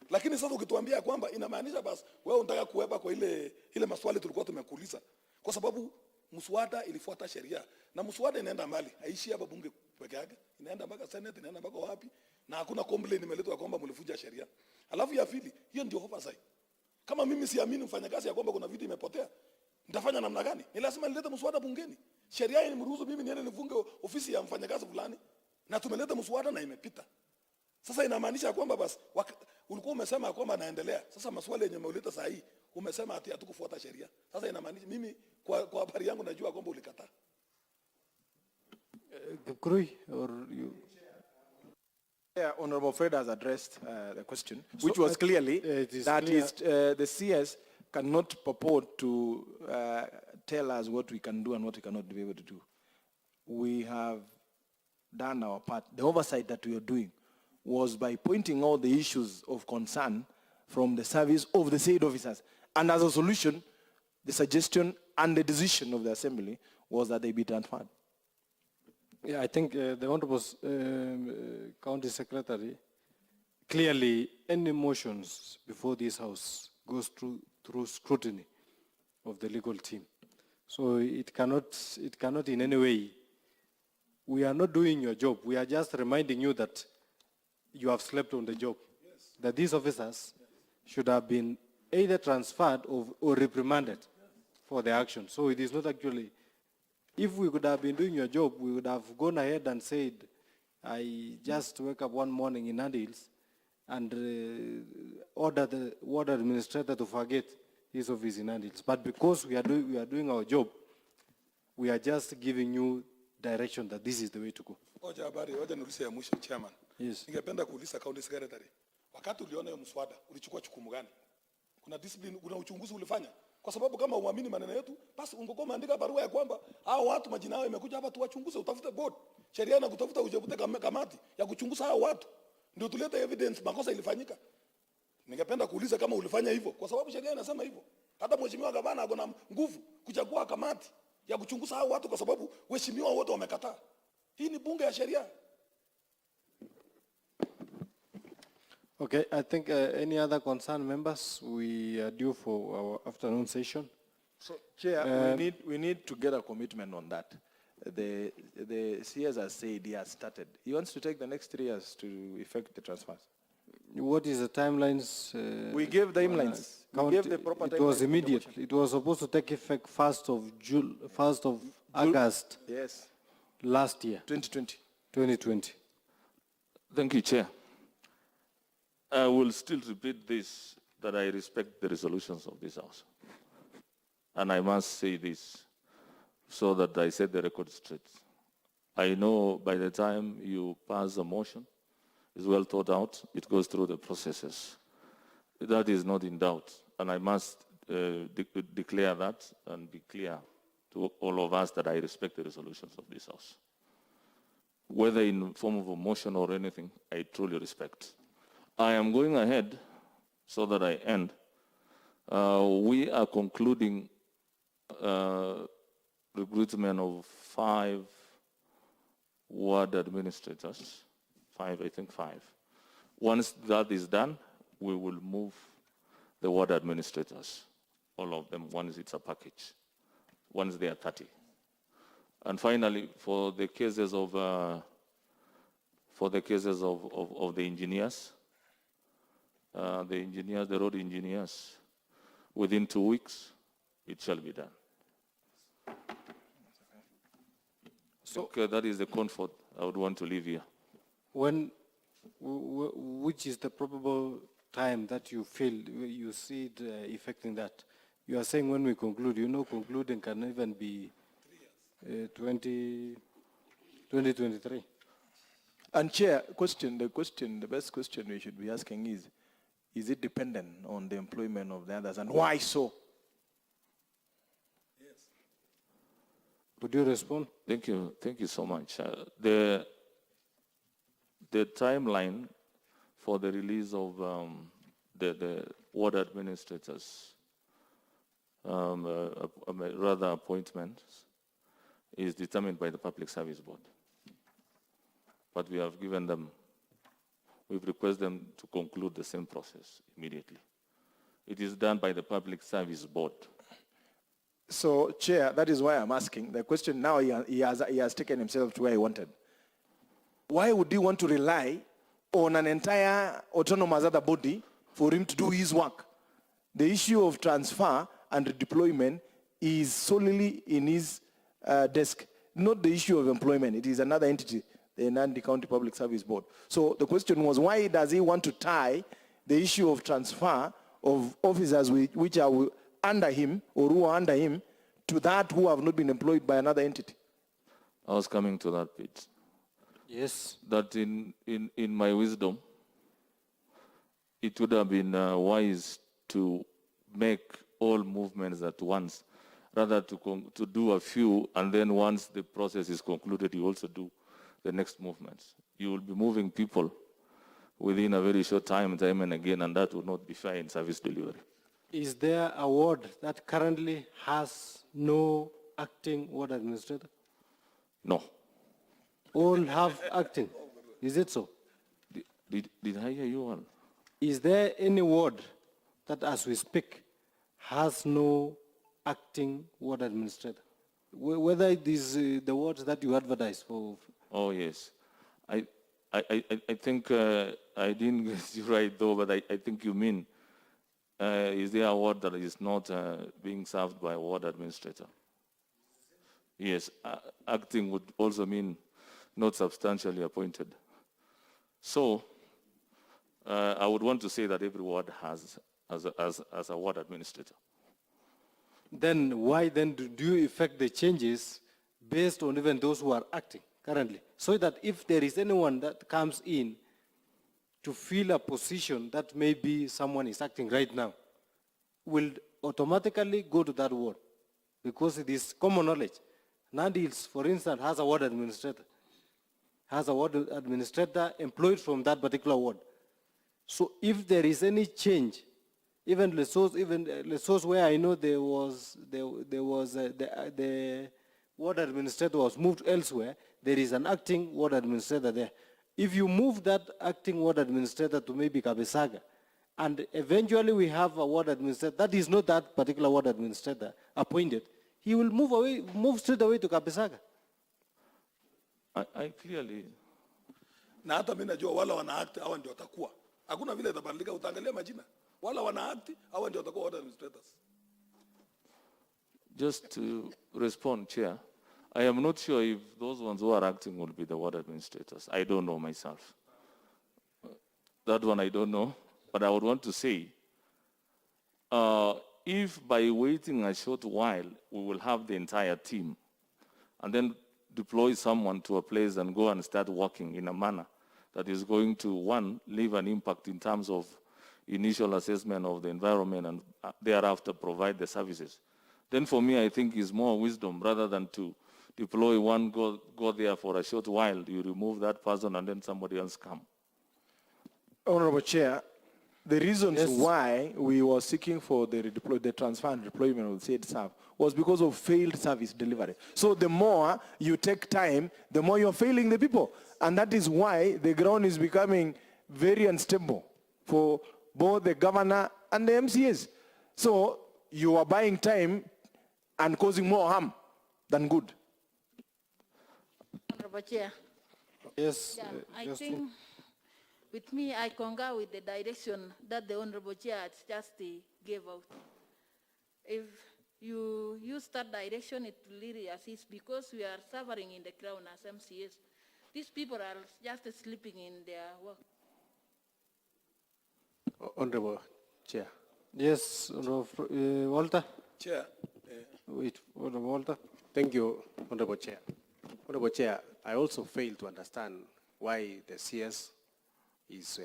Lakini sasa ukituambia kwamba inamaanisha basi wewe unataka kuwepa kwa ile maswali tulikuwa tumekuuliza. Kwa sababu mswada ilifuata sheria na mswada inaenda mbali. Haishi hapa bunge peke yake. Inaenda mpaka Senate, inaenda mpaka wapi? Na hakuna complaint imeletwa kwamba mlifuja sheria. Alafu ya pili, hiyo ndio oversight. Kama mimi siamini mfanyakazi ya kwamba kuna vitu imepotea, nitafanya namna gani? Ni lazima nilete mswada bungeni. Sheria inamruhusu mimi niende nifunge ofisi ya mfanyakazi fulani na tumeleta mswada na imepita. Sasa inamaanisha kwamba basi ulikuwa umesema kwamba naendelea. Sasa maswali yenye umeleta saa hii umesema ati hatukufuata sheria. Sasa inamaanisha mimi kwa habari yangu najua kwamba ulikataa. Kipkurui, or you? Yeah, Honorable Fred has addressed the question, which was clearly the CS cannot purport to tell us what we can do and what we cannot be able to do. We have done our part. The oversight that we are doing was by pointing out the issues of concern from the service of the said officers. And as a solution, the suggestion and the decision of the Assembly was that they be transferred. Yeah, I think the Honorable County Secretary, clearly any motions before this House goes through scrutiny of the legal team. So it cannot in any way, we are not doing your job. We are just reminding you that you have slept on the job. Yes. That these officers should have been either transferred or reprimanded for the action. So it is not actually, if we could have been doing your job, we would have gone ahead and said, I just wake up one morning in Adils and order the ward administrator to forget his office in Adils. But because we are doing our job, we are just giving you direction that this is the way to go. Oja habari, oja niulize ya mwisho chairman. Yes. Ningependa kuuliza county secretary. Wakati uliona hiyo mswada, ulichukua jukumu gani? Kuna discipline, kuna uchunguzi ulifanya? Kwa sababu kama uamini maneno yetu, basi ungekuwa umeandika barua ya kwamba hao watu majina yao yamekuja hapa tuwachunguze, utafute board. Sheria na kutafuta ujebute kamati ya kuchunguza hao watu. Ndio tulete evidence makosa ilifanyika. Ningependa kuuliza kama ulifanya hivyo kwa sababu sheria inasema hivyo. Hata mheshimiwa gavana ako na nguvu kuchagua kamati ya kuchunguza hao watu kwa sababu waheshimiwa wote wamekataa. Hii ni bunge ya sheria. Okay, I think any other concerned members, we are due for our afternoon session. So, Chair, we need to get a commitment on that. The CS has said he has started. He wants to take the next 3 years to effect the transfers. What is the timelines? We gave the timelines. We gave the proper It was timelines. immediate. It was supposed to take effect 1st of August Yes, last year, 2020. 2020. Thank you, Chair. I will still repeat this, that I respect the resolutions of this House. And I must say this so that I set the record straight. I know by the time you pass a motion, it's well thought out, it goes through the processes. That is not in doubt. And I must declare that and be clear to all of us that I respect the resolutions of this House. Whether in form of a motion or anything, I truly respect. I am going ahead so that I end. We are concluding recruitment of 5 ward administrators, 5, I think 5. Once that is done, we will move the ward administrators, all of them, once it's a package, once they are 30. And finally, for the cases of the engineers, the road engineers, within 2 weeks, it shall be done. So that is the comfort I would want to leave here. Which is the probable time that you feel, you see it affecting that? You are saying when we conclude, concluding can even be 2023. And Chair, the best question we should be asking is it dependent on the employment of the others, and why so? Yes. Would you respond? Thank you so much. The timeline for the release of the ward administrators, rather appointments, is determined by the Public Service Board. But we have given them, we've requested them to conclude the same process immediately. It is done by the Public Service Board. So, Chair, that is why I'm asking. The question now, he has taken himself to where he wanted. Why would he want to rely on an entire autonomous other body for him to do his work? The issue of transfer and deployment is solely in his desk, not the issue of employment. It is another entity, the Nandi County Public Service Board. So the question was, why does he want to tie the issue of transfer of officers which are under him or who are under him to that who have not been employed by another entity? I was coming to that bit. Yes. That in my wisdom, it would have been wise to make all movements at once, rather to do a few, and then once the process is concluded, you also do the next movements. You will be moving people within a very short time and again, and that will not be fair in service delivery. Is there a ward that currently has no acting ward administrator? No. All have acting. Is it so? Did I hear you all? Is there any ward that, as we speak, has no acting ward administrator? Whether it is the wards that you advertise for. Oh, yes. I think I didn't get you right, though, but I think you mean, is there a ward that is not being served by a ward administrator? Yes. Acting would also mean not substantially appointed. So I would want to say that every ward has as a ward administrator. Then why then do you effect the changes based on even those who are acting currently? So that if there is anyone that comes in to fill a position that maybe someone is acting right now, will automatically go to that ward, because it is common knowledge. Nandi Hills, for instance, has a ward administrator, employed from that particular ward. So if there is any change, even Lesos where I know the ward administrator was moved elsewhere, there is an acting ward administrator there. If you move that acting ward administrator to maybe Kabisaga, and eventually we have a ward administrator, that is not that particular ward administrator appointed, he will move straight away to Kabisaga. I clearly... Na hata mimi najua wala wana act hawa ndio watakuwa. Hakuna vile itabadilika, utaangalia majina. Wala wana act hawa ndio watakuwa ward administrators. Just to respond, Chair, I am not sure if those ones who are acting will be the ward administrators. I don't know myself. That one I don't know. But I would want to say, if by waiting a short while, we will have the entire team, and then deploy someone to a place and go and start working in a manner that is going to, one, leave an impact in terms of initial assessment of the environment and thereafter provide the services, then for me, I think is more wisdom rather than to deploy one, go there for a short while, you remove that person and then somebody else come. Honorable Chair, the reasons why we were seeking for the transfer and deployment of the said staff was because of failed service delivery. So the more you take time, the more you're failing the people. And that is why the ground is becoming very unstable for both the governor and the MCAs. So you are buying time and causing more harm than good. Honorable Chair. Yes. Yeah, I think with me, I concur with the direction that the Honorable Chair just gave out. If you use that direction, it will really assist, because we are suffering in the ground as MCAs. These people are just sleeping in their work. Honorable Chair. Yes, Walter. Chair. Wait, Walter. Thank you, Honorable Chair. Honorable Chair, I also fail to understand why the CS is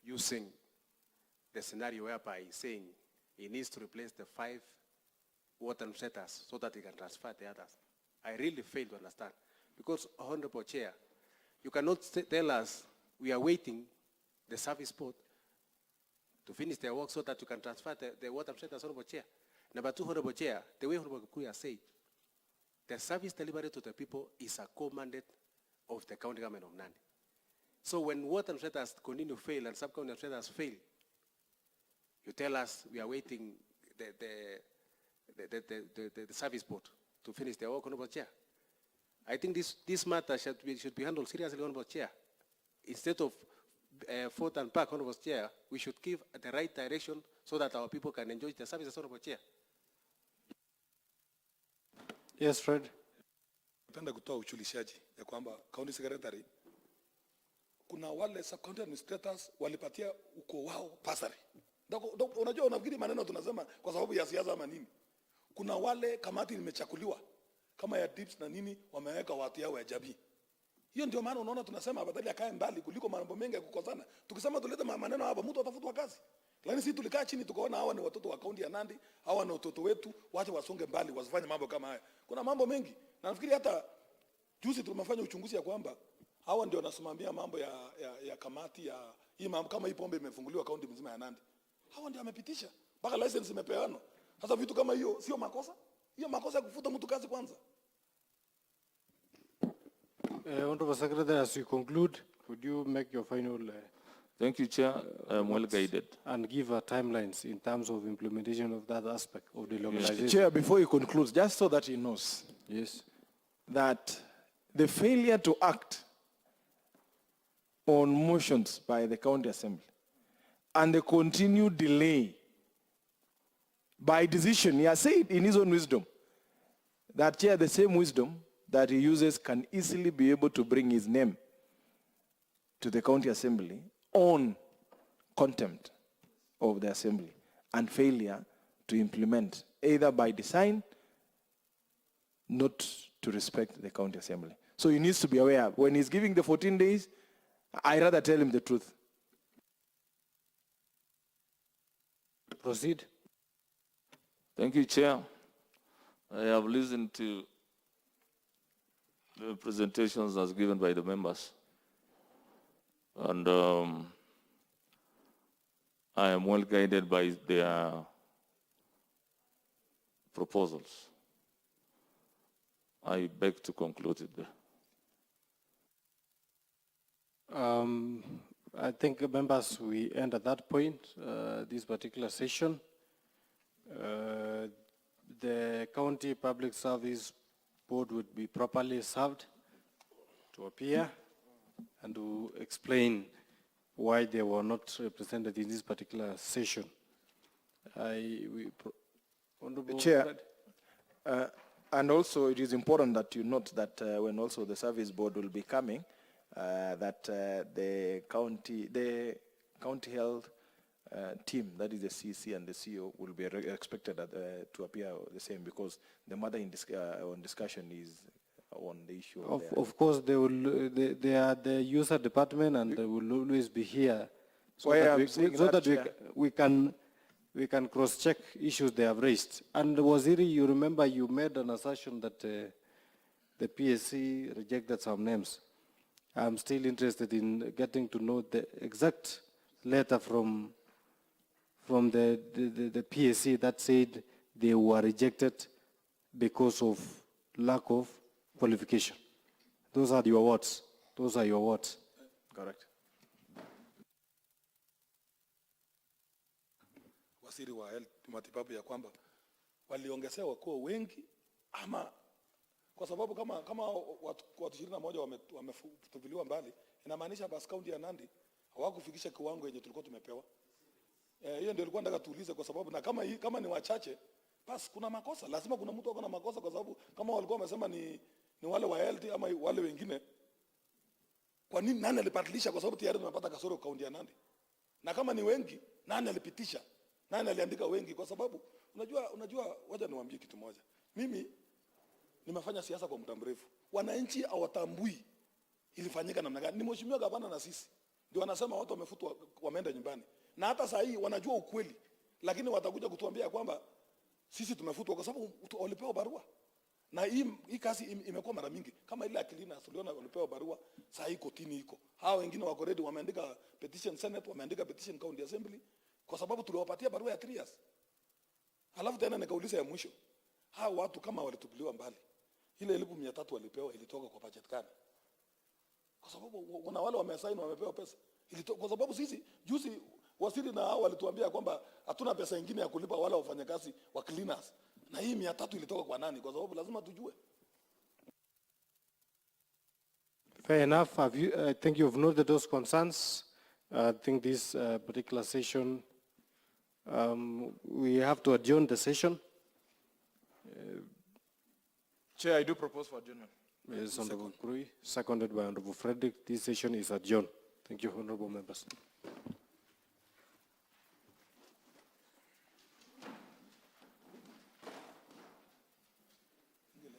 using the scenario whereby he's saying he needs to replace the 5 water administrators so that he can transfer the others. I really fail to understand. Because, Honorable Chair, you cannot tell us we are waiting the service board to finish their work so that you can transfer the water administrators, Honorable Chair. Number 2, Honorable Chair, the way Honorable Kuya said, the service delivery to the people is a core mandate of the county government of Nandi. So when water administrators continue to fail and sub-county administrators fail, you tell us we are waiting the service board to finish their work, Honorable Chair. I think this matter should be handled seriously, Honorable Chair. Instead of forth and back, Honorable Chair, we should give the right direction so that our people can enjoy the services, Honorable Chair. Yes, Fred. Napenda kutoa uchulishaji ya kwamba county secretary, kuna wale sub-county administrators walipatia uko wao pasari. Unajua unafikiri maneno tunasema kwa sababu ya siasa ama nini? Kuna wale kamati imechakuliwa kama ya dips na nini, wameweka watu yao ya jamii. Hiyo ndio maana unaona tunasema afadhali akae mbali kuliko mambo mengi ya kukosana. Tukisema tulete maneno hapa, mtu atafutwa kazi. Lakini sisi tulikaa chini tukaona hawa ni watoto wa kaunti ya Nandi, hawa ni watoto wetu, wacha wasonge mbali, wasifanye mambo kama haya. Kuna mambo mengi. Na nafikiri hata juzi tumefanya uchunguzi ya kwamba hawa ndio wanasimamia mambo ya kamati ya hii mambo, kama hii pombe imefunguliwa kaunti mzima ya Nandi. Hawa ndio wamepitisha. Mpaka license imepeanwa. Sasa vitu kama hiyo sio makosa? Hiyo makosa ya kufuta mtu kazi kwanza. Honorable Secretary, as you conclude, would you make your final... Thank you, Chair. I'm well guided. And give timelines in terms of implementation of that aspect of the organization. Chair, before you conclude, just so that he knows, yes, that the failure to act on motions by the county assembly and the continued delay by decision, he has said in his own wisdom that, Chair, the same wisdom that he uses can easily be able to bring his name to the county assembly on contempt of the assembly and failure to implement, either by design, not to respect the county assembly. So he needs to be aware. When he's giving the 14 days, I rather tell him the truth. Proceed. Thank you, Chair. I have listened to the presentations as given by the members. And I am well guided by their proposals. I beg to conclude it there. I think, members, we end at that point, this particular session. The County Public Service Board would be properly served to appear and to explain why they were not represented in this particular session. Honorable Chair, Fred? and also it is important that you note that when also the service board will be coming, that the county health team, that is the CC and the CO, will be expected to appear the same, because the matter on discussion is on the issue Of course, they are the user department, and they will always be here, so that we can cross-check issues they have raised. And Waziri, you remember you made an assertion that the PSC rejected some names. I'm still interested in getting to know the exact letter from the PSC that said they were rejected because of lack of qualification. Those are your words. Those are your words. Correct. Waziri wa matibabu ya kwamba waliongezewa kuwa wengi, ama kwa sababu kama watu 21 wametupiliwa mbali, inamaanisha basi kaunti ya Nandi hawakufikisha kiwango yenye tulikuwa tumepewa. Hiyo ndio ilikuwa nataka tuulize, kwa sababu na kama ni wachache, basi kuna makosa, lazima kuna mtu akona makosa, kwa sababu kama walikuwa wamesema ni wale wa LT ama wale wengine, kwa nini nani alibadilisha? Kwa sababu tayari tumepata kasoro kaunti ya Nandi. Na kama ni wengi, nani alipitisha? Nani aliandika wengi? Kwa sababu unajua wacha niwaambie kitu moja. Mimi nimefanya siasa kwa muda mrefu. Wananchi hawatambui ilifanyika namna gani. Ni mheshimiwa gavana na sisi ndio wanasema watu wamefutwa, wameenda nyumbani. Na hata saa hii wanajua ukweli, lakini watakuja kutuambia kwamba sisi tumefutwa kwa sababu walipewa barua. Na hii kazi imekuwa mara mingi. Kama ile akilina tuliona walipewa barua, saa hii kotini iko. Hao wengine wako ready, wameandika petition Senate, wameandika petition County Assembly, kwa sababu tuliwapatia barua ya 3 years. Halafu tena nikauliza ya mwisho, hao watu kama walitupiliwa mbali, ile 1300 walipewa ilitoka kwa budget gani? Kwa sababu kuna wale wamesaini wamepewa pesa. Kwa sababu sisi juzi waziri na hao walituambia kwamba hatuna pesa nyingine ya kulipa wale wafanyakazi wa cleaners. Na hii 300 ilitoka kwa nani? Kwa sababu lazima tujue. Fair enough. I think you've noted those concerns. I think this particular session, we have to adjourn the session. Chair, I do propose for adjournment. Yes, Honorable Krui, seconded by Honorable Frederick. This session is adjourned. Thank you, honorable members.